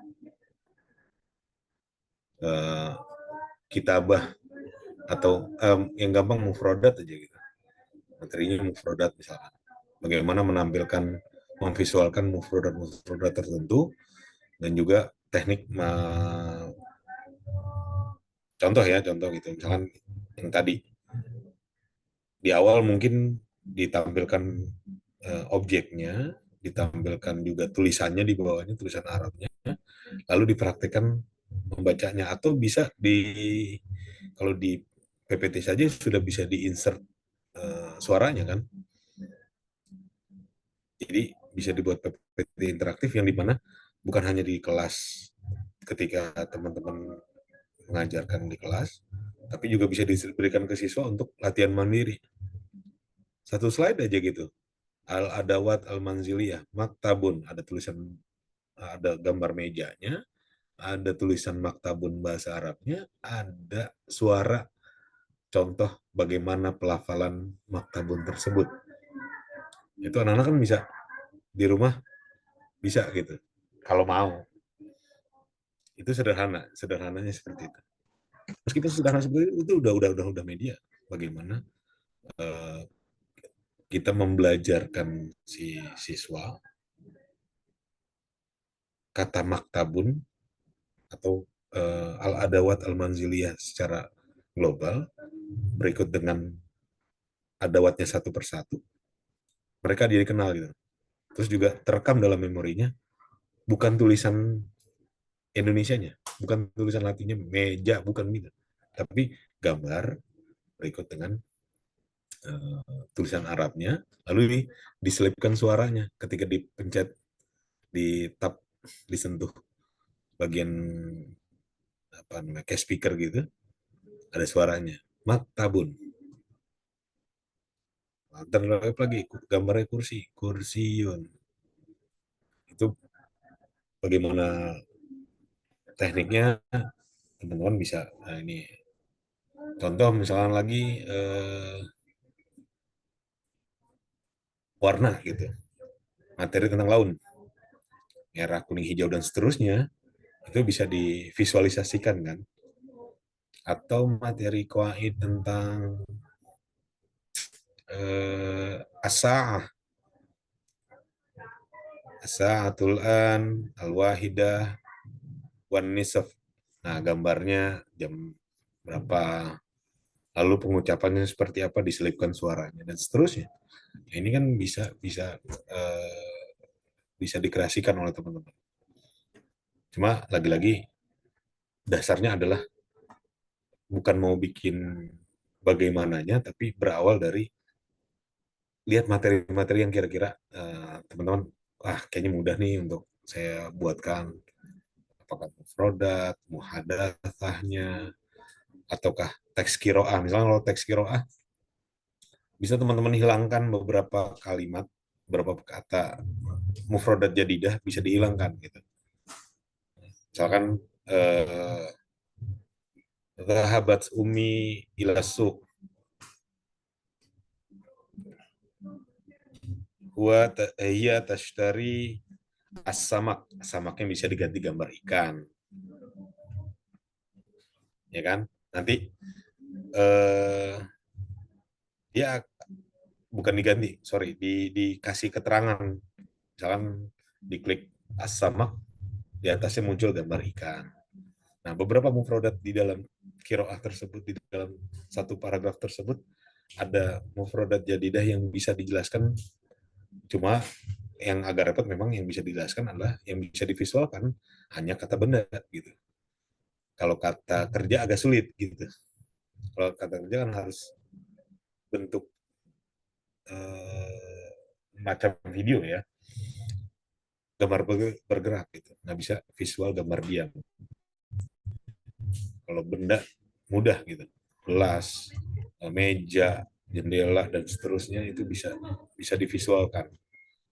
kitabah atau yang gampang mufrodat aja gitu. Materinya mufrodat misalkan. Bagaimana menampilkan, memvisualkan mufrodat tertentu dan juga teknik contoh ya, contoh gitu. Misalkan yang tadi di awal mungkin ditampilkan objeknya, ditampilkan juga tulisannya di bawahnya, tulisan Arabnya, lalu dipraktekkan membacanya atau bisa kalau di PPT saja sudah bisa diinsert suaranya kan. Jadi bisa dibuat PPT interaktif yang dimana bukan hanya di kelas ketika teman-teman mengajarkan di kelas, tapi juga bisa diberikan ke siswa untuk latihan mandiri. Satu slide aja gitu. Al-adawat al-manziliyah, maktabun, ada tulisan, ada gambar mejanya, ada tulisan maktabun bahasa Arabnya, ada suara contoh bagaimana pelafalan maktabun tersebut. Itu anak-anak kan bisa di rumah bisa gitu. Kalau mau. Itu sederhananya seperti itu. Meskipun sederhana seperti itu udah media. Bagaimana kita membelajarkan si siswa kata maktabun atau al-adawat al-manziliyah secara global berikut dengan adawatnya satu persatu. Mereka jadi kenal gitu. Terus juga terekam dalam memorinya bukan tulisan Indonesianya, bukan tulisan Latinnya meja, bukan gitu. Tapi gambar berikut dengan tulisan Arabnya, lalu diselipkan suaranya ketika dipencet di tab disentuh bagian apa namanya kayak speaker gitu ada suaranya maktabun terlebih lagi gambarnya kursiun itu bagaimana tekniknya teman-teman bisa nah ini contoh misalnya lagi warna gitu materi tentang laun merah kuning hijau dan seterusnya itu bisa divisualisasikan kan atau materi kuaid tentang asa Sa'atul an, al-wahidah, wan nisf. Nah, gambarnya jam berapa, lalu pengucapannya seperti apa, diselipkan suaranya dan seterusnya. Ini kan bisa bisa bisa dikreasikan oleh teman-teman. Cuma lagi-lagi dasarnya adalah bukan mau bikin bagaimananya, tapi berawal dari lihat materi-materi yang kira-kira teman-teman, kayaknya mudah nih untuk saya buatkan apakah mufrodat, muhadatsahnya, ataukah teks kiroah. Misalnya kalau teks kiroah, bisa teman-teman hilangkan beberapa kalimat, beberapa kata mufrodat jadidah bisa dihilangkan gitu. Misalkan zahabat umi ila suq wa hiya tashtari as-samak. Samaknya bisa diganti gambar ikan. Ya kan? Nanti dia bukan diganti, sorry, dikasih keterangan. Misalkan diklik as-samak, di atasnya muncul gambar ikan. Nah, beberapa mufrodat di dalam kiroah tersebut, di dalam satu paragraf tersebut, ada mufrodat jadidah yang bisa dijelaskan, cuma yang agak repot memang yang bisa dijelaskan adalah yang bisa divisualkan hanya kata benda gitu. Kalau kata kerja agak sulit gitu. Kalau kata kerja kan harus bentuk macam video ya, gambar bergerak gitu, nggak bisa visual gambar diam. Kalau benda mudah gitu, gelas, meja, jendela dan seterusnya itu bisa bisa divisualkan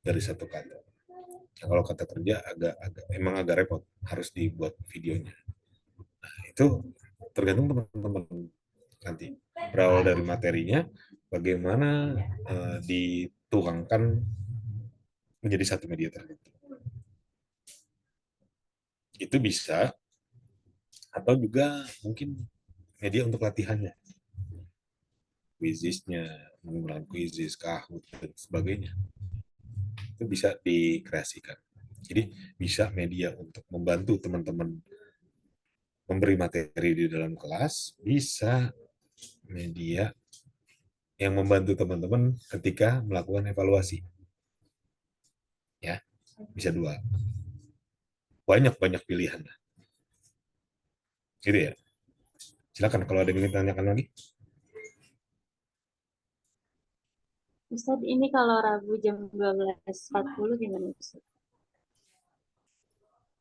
dari satu kata. Nah, kalau kata kerja emang agak repot, harus dibuat videonya. Nah, itu tergantung teman-teman nanti, berawal dari materinya bagaimana dituangkan menjadi satu media tertentu. Itu bisa, atau juga mungkin media untuk latihannya, quizisnya, menggunakan quizis, Kahoot, dan sebagainya. Itu bisa dikreasikan. Jadi bisa media untuk membantu teman-teman memberi materi di dalam kelas, bisa media yang membantu teman-teman ketika melakukan evaluasi. Ya, bisa dua. Banyak pilihan. Gitu ya. Silakan kalau ada yang ingin tanyakan lagi. Ustaz, ini kalau Rabu jam 12.40 gimana Ustaz?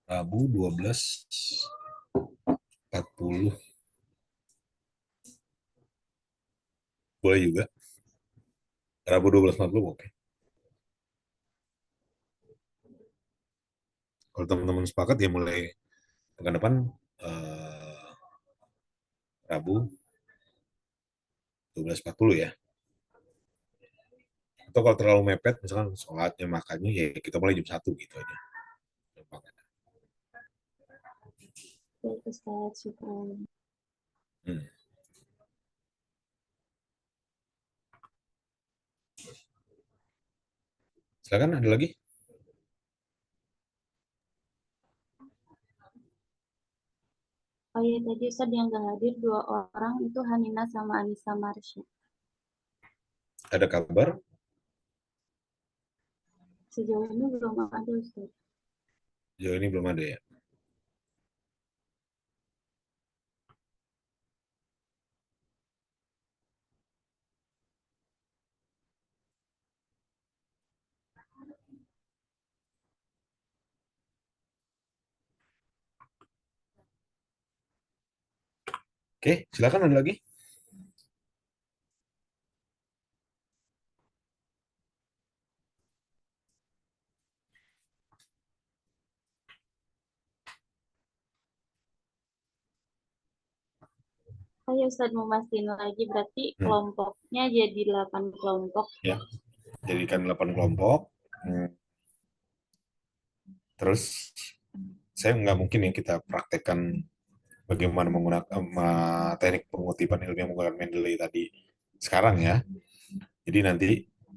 Rabu 12.40 boleh juga. Rabu 12.40 oke. Kalau teman-teman sepakat ya mulai pekan depan Rabu 12.40 ya. Atau kalau terlalu mepet, misalkan sholatnya, makannya, ya kita mulai jam 1 gitu aja. Baik Ustaz, syukran. Hmm. Silakan, ada lagi? Oh iya, tadi Ustaz yang gak hadir 2 orang itu Hanina sama Anissa Marsha. Ada kabar? Sejauh ini belum ada Ustaz. Sejauh ini belum ada ya. Oke, silakan ada lagi? Oh iya Ustaz, mau mastiin lagi berarti kelompoknya jadi 8 kelompok. Ya, jadikan 8 kelompok. Terus saya nggak mungkin ya kita praktekkan bagaimana menggunakan teknik pengutipan ilmu yang menggunakan Mendeley tadi sekarang ya. Jadi nanti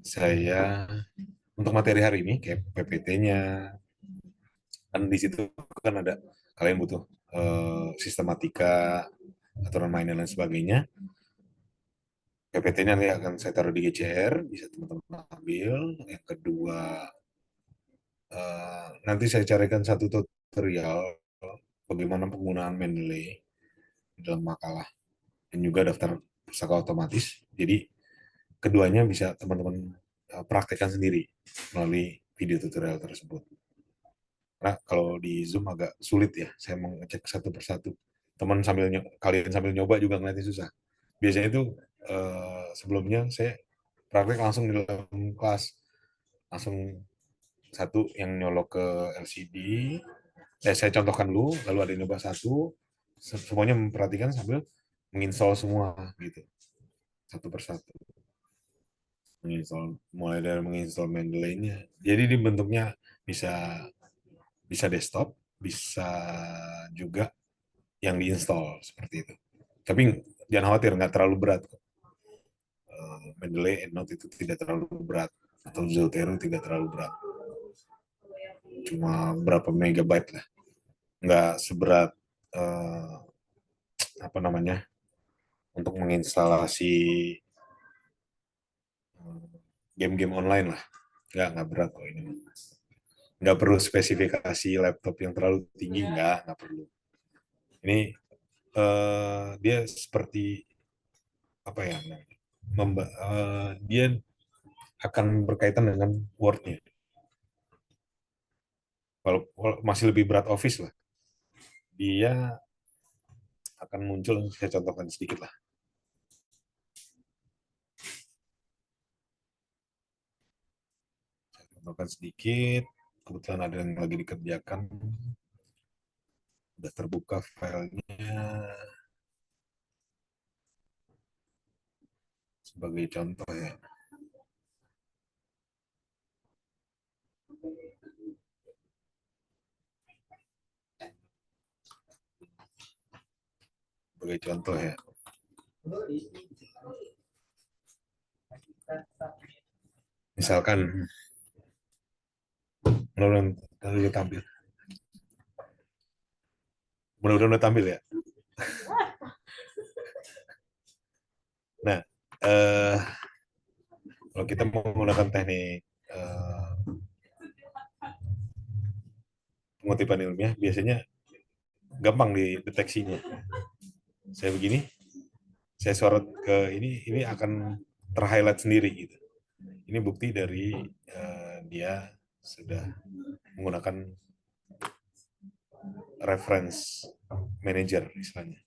saya untuk materi hari ini kayak PPT-nya kan di situ kan ada, kalian butuh sistematika, aturan main dan lain sebagainya. PPT-nya nanti akan saya taruh di GCR, bisa teman-teman ambil. Yang kedua, nanti saya carikan satu tutorial bagaimana penggunaan Mendeley dalam makalah dan juga daftar pustaka otomatis. Jadi keduanya bisa teman-teman praktekkan sendiri melalui video tutorial tersebut. Karena kalau di Zoom agak sulit ya, saya mau ngecek satu persatu. Teman kalian sambil nyoba juga ngeliatnya susah. Biasanya itu sebelumnya saya praktek langsung di dalam kelas, langsung satu yang nyolok ke LCD. Saya contohkan dulu, lalu ada yang nyoba satu, semuanya memperhatikan sambil menginstall semua gitu, satu persatu. Menginstall, mulai dari menginstall Mendeley-nya. Jadi di bentuknya bisa bisa desktop, bisa juga yang diinstal seperti itu. Tapi jangan khawatir, nggak terlalu berat. Mendeley, EndNote itu tidak terlalu berat, atau Zotero tidak terlalu berat, cuma berapa megabyte lah, nggak seberat apa namanya untuk menginstalasi game-game online lah, nggak berat kok ini. Nggak perlu spesifikasi laptop yang terlalu tinggi, nggak perlu. Ini dia seperti apa ya, dia akan berkaitan dengan Word-nya. Kalau masih lebih berat Office lah, dia akan muncul, saya contohkan sedikit lah. Saya contohkan sedikit, kebetulan ada yang lagi dikerjakan, udah terbuka filenya. Sebagai contoh ya. Sebagai contoh ya. Misalkan, mudah-mudahan udah tampil. Mudah-mudahan udah tampil ya. Nah, kalau kita menggunakan teknik pengutipan ilmiah, biasanya gampang dideteksinya. Saya begini, saya sorot ke ini akan terhighlight sendiri gitu. Ini bukti dari dia sudah menggunakan reference manager istilahnya.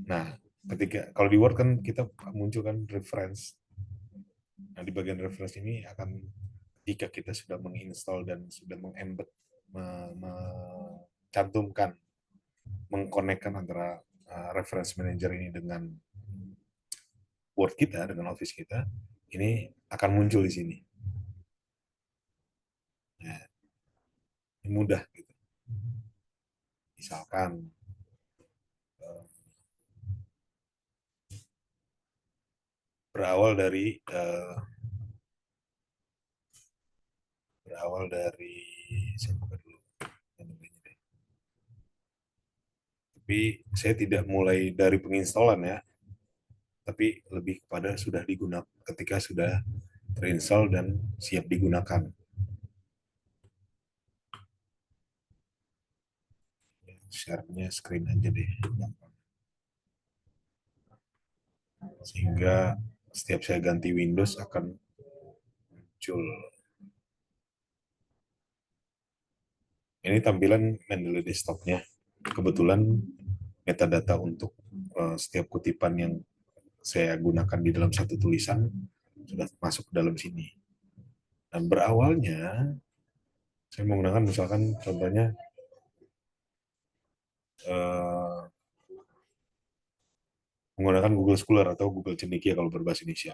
Nah, ketika kalau di Word kan kita munculkan reference. Nah, di bagian reference ini akan jika kita sudah menginstall dan sudah mengembed, mencantumkan, mengkonekkan antara reference manager ini dengan Word kita, dengan Office kita, ini akan muncul di sini. Nah, ini mudah gitu. Misalkan berawal dari saya buka dulu. Tapi saya tidak mulai dari penginstalan ya, tapi lebih kepada sudah digunakan ketika sudah terinstall dan siap digunakan. Share-nya screen aja deh. Sehingga setiap saya ganti Windows akan muncul. Ini tampilan Mendeley desktop-nya. Kebetulan metadata untuk setiap kutipan yang saya gunakan di dalam satu tulisan sudah masuk ke dalam sini. Dan berawalnya saya menggunakan misalkan contohnya menggunakan Google Scholar atau Google Cendekia kalau berbahasa Indonesia.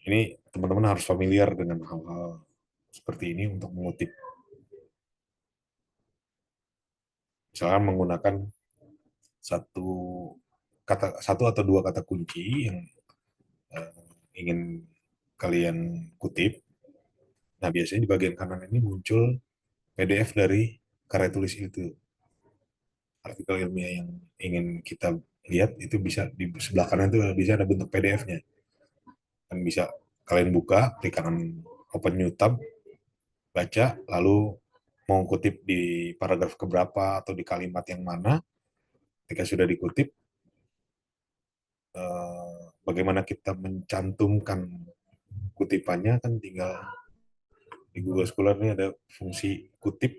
Ini teman-teman harus familiar dengan hal-hal seperti ini untuk mengutip. Misalkan menggunakan satu atau dua kata kunci yang ingin kalian kutip. Nah, biasanya di bagian kanan ini muncul PDF dari karya tulis itu. Artikel ilmiah yang ingin kita lihat itu bisa di sebelah kanan itu bisa ada bentuk PDF-nya. Dan bisa kalian buka, klik kanan open new tab, baca, lalu mau kutip di paragraf keberapa atau di kalimat yang mana. Ketika sudah dikutip, bagaimana kita mencantumkan kutipannya kan tinggal di Google Scholar ini ada fungsi kutip.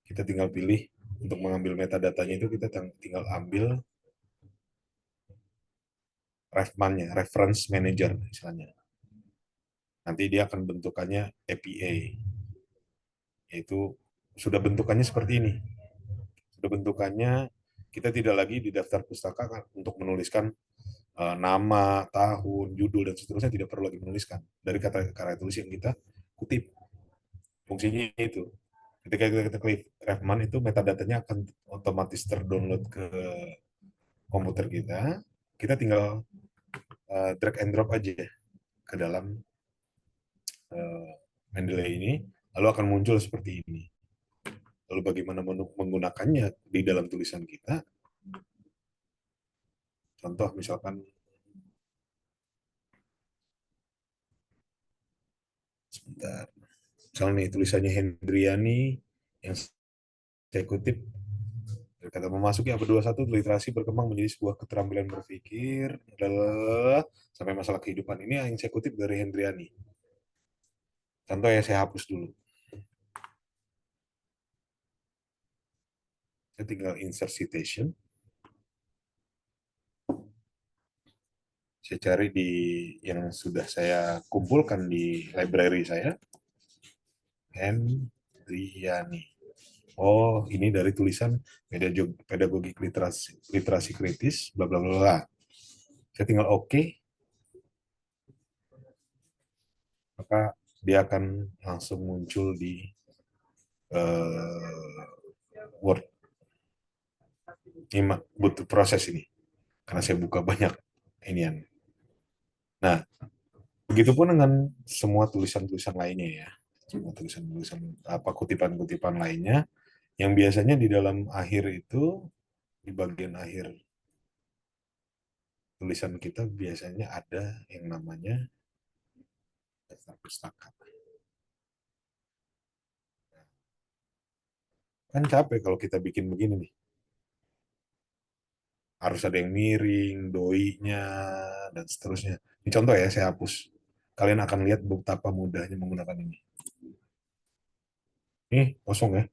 Kita tinggal pilih untuk mengambil metadatanya itu kita tinggal ambil refman-nya, reference manager misalnya. Nanti dia akan bentukannya APA, yaitu sudah bentukannya seperti ini. Sudah bentukannya kita tidak lagi di daftar pustaka kan, untuk menuliskan nama, tahun, judul, dan seterusnya tidak perlu lagi menuliskan dari kata karya tulis yang kita kutip. Fungsinya itu. Ketika kita klik Refman itu metadatanya akan otomatis terdownload ke komputer kita. Kita tinggal drag and drop aja ke dalam Mendeley ini, lalu akan muncul seperti ini. Lalu bagaimana menggunakannya di dalam tulisan kita? Contoh misalkan, sebentar, misalnya nih tulisannya Hendriani yang saya kutip, kata memasuki abad 21, literasi berkembang menjadi sebuah keterampilan berpikir, sampai masalah kehidupan. Ini yang saya kutip dari Hendriani. Contoh ya, saya hapus dulu. Saya tinggal insert citation. Saya cari di yang sudah saya kumpulkan di library saya. Hendriani. Oh, ini dari tulisan pedagogik literasi kritis, bla bla bla. Saya tinggal oke, maka dia akan langsung muncul di Word. Ini butuh proses ini, karena saya buka banyak inian. Nah, begitupun dengan semua tulisan-tulisan lainnya ya, semua tulisan-tulisan apa kutipan-kutipan lainnya, yang biasanya di dalam akhir itu, di bagian akhir tulisan kita biasanya ada yang namanya daftar pustaka. Kan capek kalau kita bikin begini nih. Harus ada yang miring, doinya, dan seterusnya. Ini contoh ya, saya hapus. Kalian akan lihat betapa mudahnya menggunakan ini. Nih, kosong ya.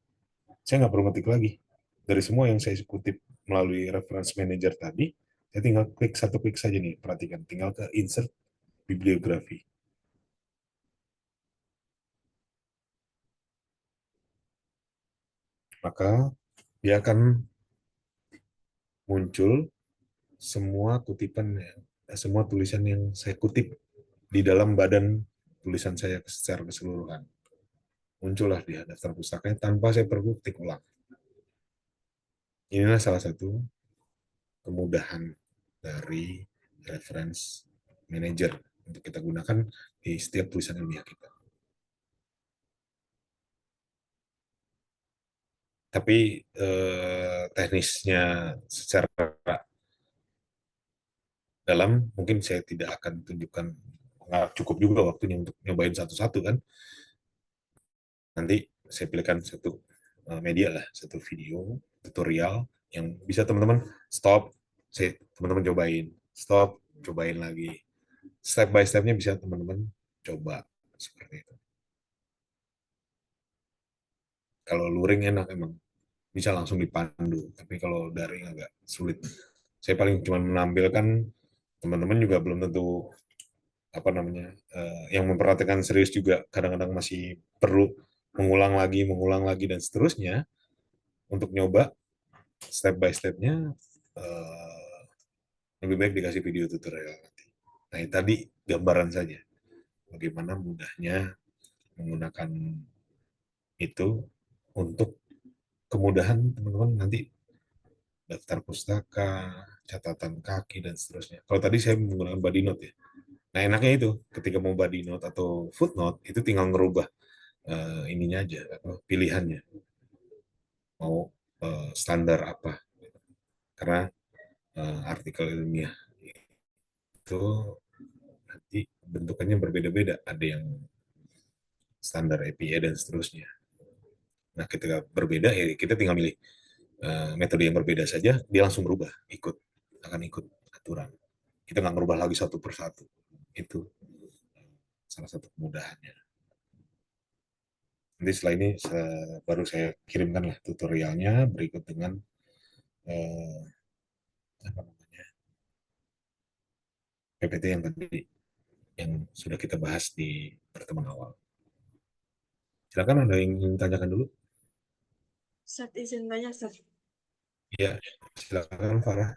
Saya nggak perlu ngetik lagi. Dari semua yang saya kutip melalui reference manager tadi, saya tinggal klik satu klik saja nih, perhatikan. Tinggal ke insert bibliografi. Maka dia akan muncul semua kutipan, semua tulisan yang saya kutip di dalam badan tulisan saya secara keseluruhan. Muncullah dia daftar pustakanya tanpa saya perlu ketik ulang. Inilah salah satu kemudahan dari reference manager untuk kita gunakan di setiap tulisan ilmiah kita. Tapi teknisnya secara dalam mungkin saya tidak akan tunjukkan, nggak cukup juga waktunya untuk nyobain satu-satu kan. Nanti saya pilihkan satu media lah, satu video tutorial yang bisa teman-teman stop, teman-teman cobain, stop, cobain lagi. Step by stepnya bisa teman-teman coba seperti itu. Kalau luring enak emang, bisa langsung dipandu, tapi kalau daring agak sulit. Saya paling cuma menampilkan, teman-teman juga belum tentu apa namanya yang memperhatikan serius juga kadang-kadang masih perlu mengulang lagi dan seterusnya. Untuk nyoba step by stepnya lebih baik dikasih video tutorial nanti. Nah, tadi gambaran saja bagaimana mudahnya menggunakan itu untuk kemudahan teman-teman nanti daftar pustaka, catatan kaki, dan seterusnya. Kalau tadi saya menggunakan body note ya. Nah, enaknya itu, ketika mau body note atau footnote, itu tinggal ngerubah ininya aja, pilihannya. Mau standar apa. Karena artikel ilmiah itu nanti bentukannya berbeda-beda. Ada yang standar APA dan seterusnya. Nah, ketika berbeda, ya kita tinggal milih metode yang berbeda saja, dia langsung berubah, akan ikut aturan. Kita nggak merubah lagi satu persatu. Itu salah satu kemudahannya. Nanti setelah ini baru saya kirimkan lah tutorialnya berikut dengan apa namanya PPT yang tadi yang sudah kita bahas di pertemuan awal. Silakan, ada yang ingin tanyakan dulu? Izin tanya, Ustaz. Ya, silakan Farah.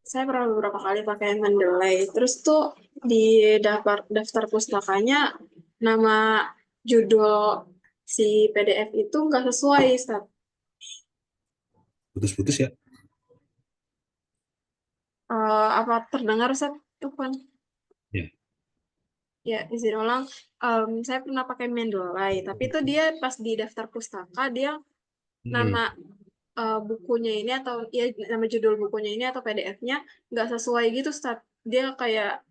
Saya pernah beberapa kali pakai Mendeley. Terus tuh di daftar pustakanya nama judul si PDF itu nggak sesuai, Ustaz. Putus-putus ya. Apa terdengar, Ustaz? Open. Ya. Ya, izin ulang. Saya pernah pakai Mendeley, tapi itu dia pas di daftar pustaka, dia nama bukunya ini atau ya nama judul bukunya ini atau PDF-nya nggak sesuai gitu, Ustaz. Dia kayak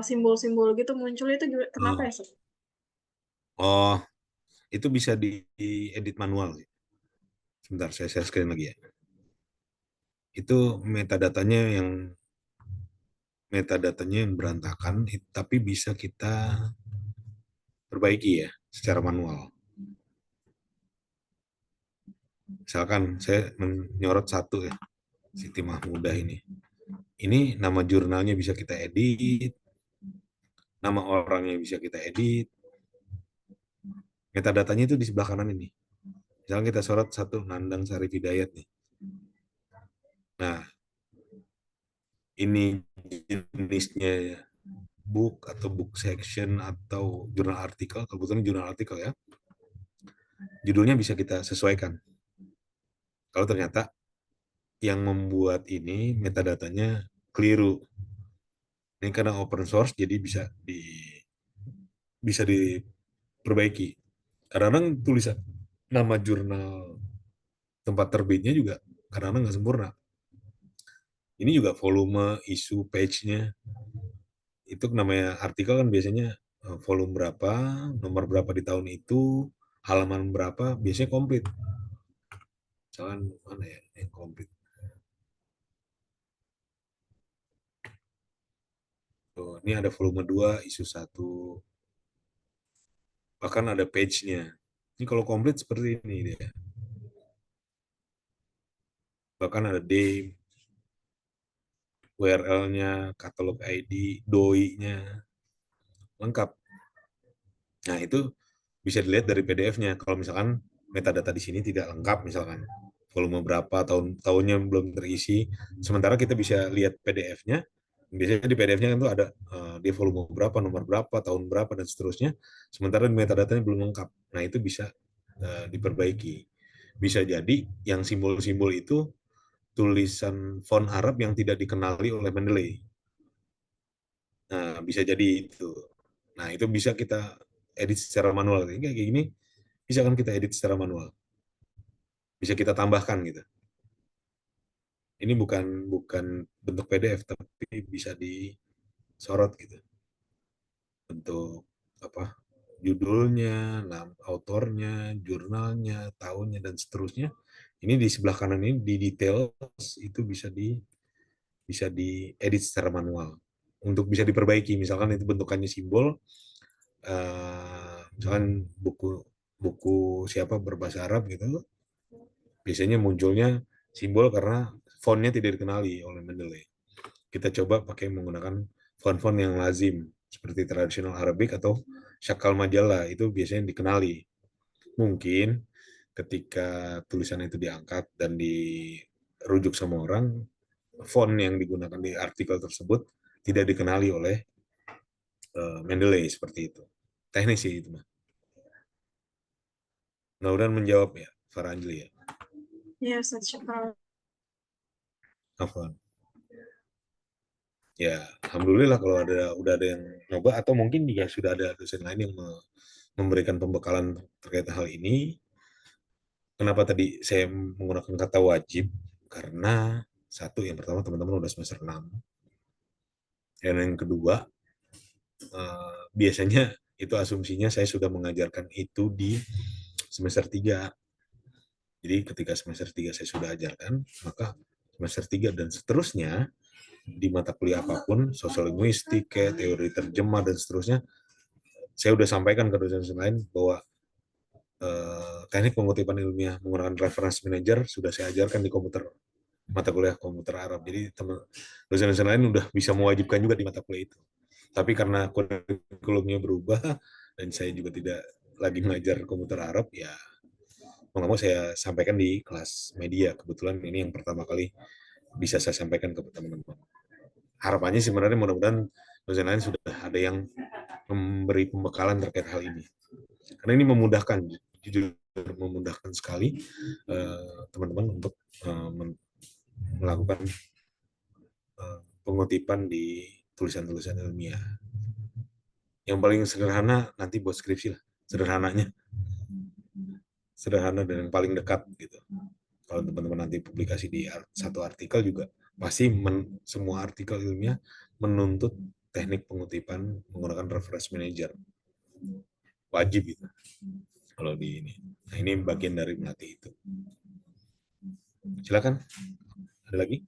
simbol-simbol gitu muncul itu kenapa ya, Ustaz? Oh, itu bisa diedit manual. Sebentar, saya share screen lagi ya. Itu metadatanya yang berantakan, tapi bisa kita perbaiki ya secara manual. Misalkan saya menyorot satu ya, Siti Mahmudah ini. Ini nama jurnalnya bisa kita edit, nama orangnya bisa kita edit. Metadatanya itu di sebelah kanan ini. Misalkan kita sorot satu Nandang Sari Hidayat nih. Nah, ini jenisnya book atau book section atau jurnal artikel, kebetulan jurnal artikel ya. Judulnya bisa kita sesuaikan. Kalau ternyata yang membuat ini metadatanya keliru. Ini karena open source jadi bisa diperbaiki. Kadang-kadang tulisan nama jurnal tempat terbitnya juga kadang-kadang nggak sempurna. Ini juga volume, isu, page-nya. Itu namanya artikel kan biasanya volume berapa, nomor berapa di tahun itu, halaman berapa, biasanya komplit. Misalkan mana ya yang komplit. Tuh, ini ada volume 2, isu 1. Bahkan ada page-nya. Ini kalau komplit seperti ini dia. Bahkan ada name, URL-nya, katalog ID, DOI-nya, lengkap. Nah, itu bisa dilihat dari PDF-nya. Kalau misalkan metadata di sini tidak lengkap, misalkan volume berapa, tahunnya belum terisi, sementara kita bisa lihat PDF-nya. Biasanya di PDF-nya kan tuh ada dia volume berapa, nomor berapa, tahun berapa, dan seterusnya. Sementara metadatanya belum lengkap. Nah, itu bisa diperbaiki. Bisa jadi yang simbol-simbol itu tulisan font Arab yang tidak dikenali oleh Mendeley. Nah, bisa jadi itu. Nah, itu bisa kita edit secara manual. Kayak gini, bisa kan kita edit secara manual. Bisa kita tambahkan gitu. Ini bukan bukan bentuk PDF, tapi bisa disorot gitu. Bentuk apa? Judulnya, nama autornya, jurnalnya, tahunnya, dan seterusnya. Ini di sebelah kanan ini di details itu bisa diedit secara manual untuk bisa diperbaiki. Misalkan itu bentukannya simbol, misalkan buku buku siapa berbahasa Arab gitu, biasanya munculnya simbol karena fontnya tidak dikenali oleh Mendeley. Kita coba pakai menggunakan font-font yang lazim seperti tradisional Arabic atau syakal majalah, itu biasanya dikenali. Mungkin ketika tulisan itu diangkat dan dirujuk sama orang, font yang digunakan di artikel tersebut tidak dikenali oleh Mendeley seperti itu. Teknis sih itu mah. Mudah-mudahan menjawab ya, Farah Anjli ya. Ya, Ustaz, syukur. Afwan. Ya, alhamdulillah kalau udah ada yang nyoba, atau mungkin juga sudah ada dosen lain yang memberikan pembekalan terkait hal ini. Kenapa tadi saya menggunakan kata wajib? Karena satu, yang pertama teman-teman udah semester 6. Dan yang kedua, biasanya itu asumsinya saya sudah mengajarkan itu di semester 3. Jadi ketika semester 3 saya sudah ajarkan, maka semester 3 dan seterusnya di mata kuliah apapun, sosial linguistik, teori terjemah, dan seterusnya, saya sudah sampaikan ke dosen-dosen lain bahwa teknik pengutipan ilmiah menggunakan reference manager sudah saya ajarkan di mata kuliah komputer Arab. Jadi dosen-dosen lain sudah bisa mewajibkan juga di mata kuliah itu. Tapi karena kurikulumnya berubah dan saya juga tidak lagi mengajar komputer Arab, ya mau nggak mau saya sampaikan di kelas media. Kebetulan ini yang pertama kali bisa saya sampaikan ke teman-teman. Harapannya sebenarnya mudah-mudahan dosen lain sudah ada yang memberi pembekalan terkait hal ini. Karena ini memudahkan, jujur memudahkan sekali teman-teman untuk melakukan pengutipan di tulisan-tulisan ilmiah. Yang paling sederhana nanti buat skripsi lah, sederhananya. Sederhana dan yang paling dekat gitu. Kalau teman-teman nanti publikasi di satu artikel juga pasti semua artikel ilmiah menuntut teknik pengutipan menggunakan reference manager. Wajib itu kalau di ini. Nah, ini bagian dari melatih itu. Silakan. Ada lagi?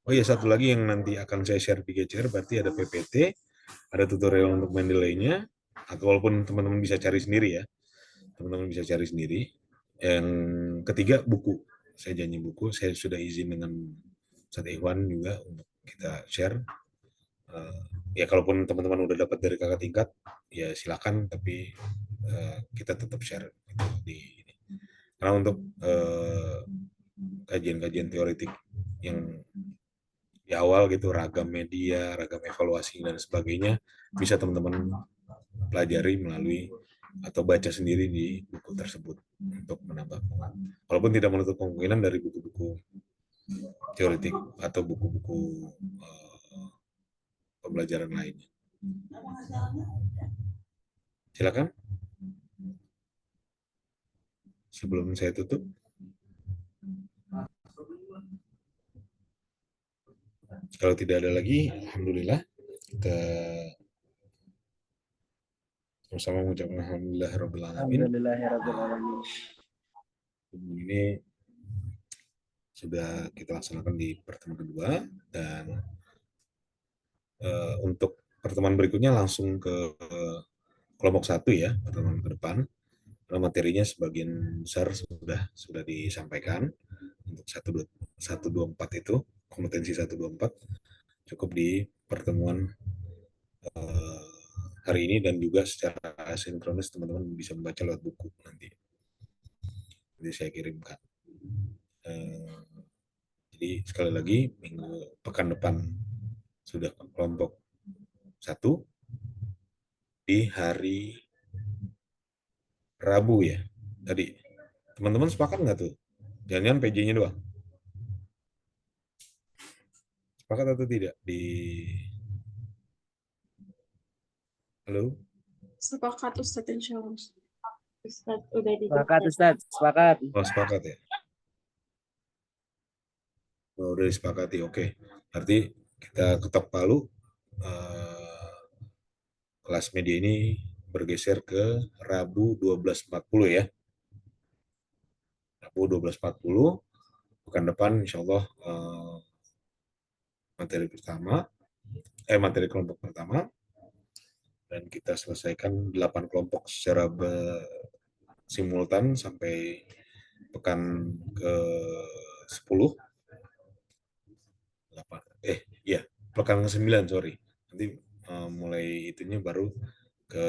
Oh iya, satu lagi yang nanti akan saya share di GCR, berarti ada PPT, ada tutorial untuk Mendeley-nya, atau walaupun teman-teman bisa cari sendiri ya. Teman-teman bisa cari sendiri. Yang ketiga, buku. Saya janji buku, saya sudah izin dengan Ustadz Ikhwan juga untuk kita share. Ya kalaupun teman-teman udah dapat dari kakak tingkat, ya silakan, tapi kita tetap share gitu di ini. Karena untuk kajian-kajian teoretik yang di awal gitu, ragam media, ragam evaluasi dan sebagainya, bisa teman-teman pelajari melalui atau baca sendiri di buku tersebut untuk menambah pengalaman. Walaupun tidak menutup kemungkinan dari buku-buku teoretik atau buku-buku pembelajaran lainnya. Silakan. Sebelum saya tutup. Kalau tidak ada lagi, alhamdulillah kita sama-sama mengucapkan alhamdulillahirabbil alamin. Alhamdulillahirrahmanirrahim. Ini sudah kita laksanakan di pertemuan kedua, dan untuk pertemuan berikutnya langsung ke kelompok 1 ya, pertemuan ke depan. Karena materinya sebagian besar sudah disampaikan untuk 124 itu, kompetensi 124 cukup di pertemuan hari ini, dan juga secara asinkronus teman-teman bisa membaca lewat buku nanti saya kirimkan. Jadi sekali lagi, pekan depan sudah kelompok 1 di hari Rabu ya. Tadi teman-teman sepakat nggak tuh? Jangan-jangan PJ-nya doang. Sepakat atau tidak di halo? Sepakat Ustadz, insya Allah. Ustadz udah Sepakat dijawab. Ustadz, sepakat. Oh, sepakat ya. Oh, udah disepakati, oke. Berarti kita ketok palu, kelas media ini bergeser ke Rabu 12.40 ya. Rabu 12.40, pekan depan insya Allah materi kelompok pertama, dan kita selesaikan 8 kelompok secara simultan sampai pekan ke 10. Pekan ke 9, sorry. Nanti mulai itunya baru ke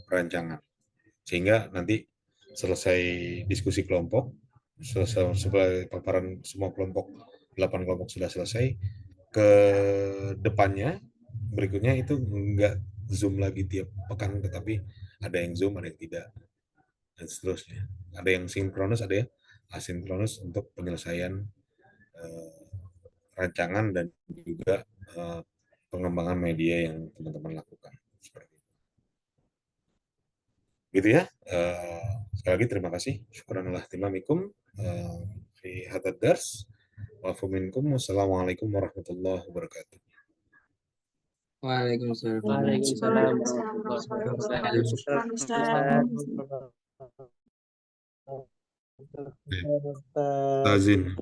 perancangan. Sehingga nanti selesai diskusi kelompok, selesai paparan semua kelompok, 8 kelompok sudah selesai, ke depannya berikutnya itu enggak Zoom lagi tiap pekan, tetapi ada yang Zoom, ada yang tidak, dan seterusnya. Ada yang sinkronus, ada yang asinkronus untuk penyelesaian rancangan dan juga pengembangan media yang teman-teman lakukan. Seperti itu. Gitu ya. Sekali lagi terima kasih. Syukranallah timamikum fi hadzal dars. Wa minkum. Wassalamualaikum warahmatullahi wabarakatuh. Waalaikumsalam. Waalaikumsalam warahmatullahi warahmatullahi wabarakatuh. wabarakatuh. Tazin.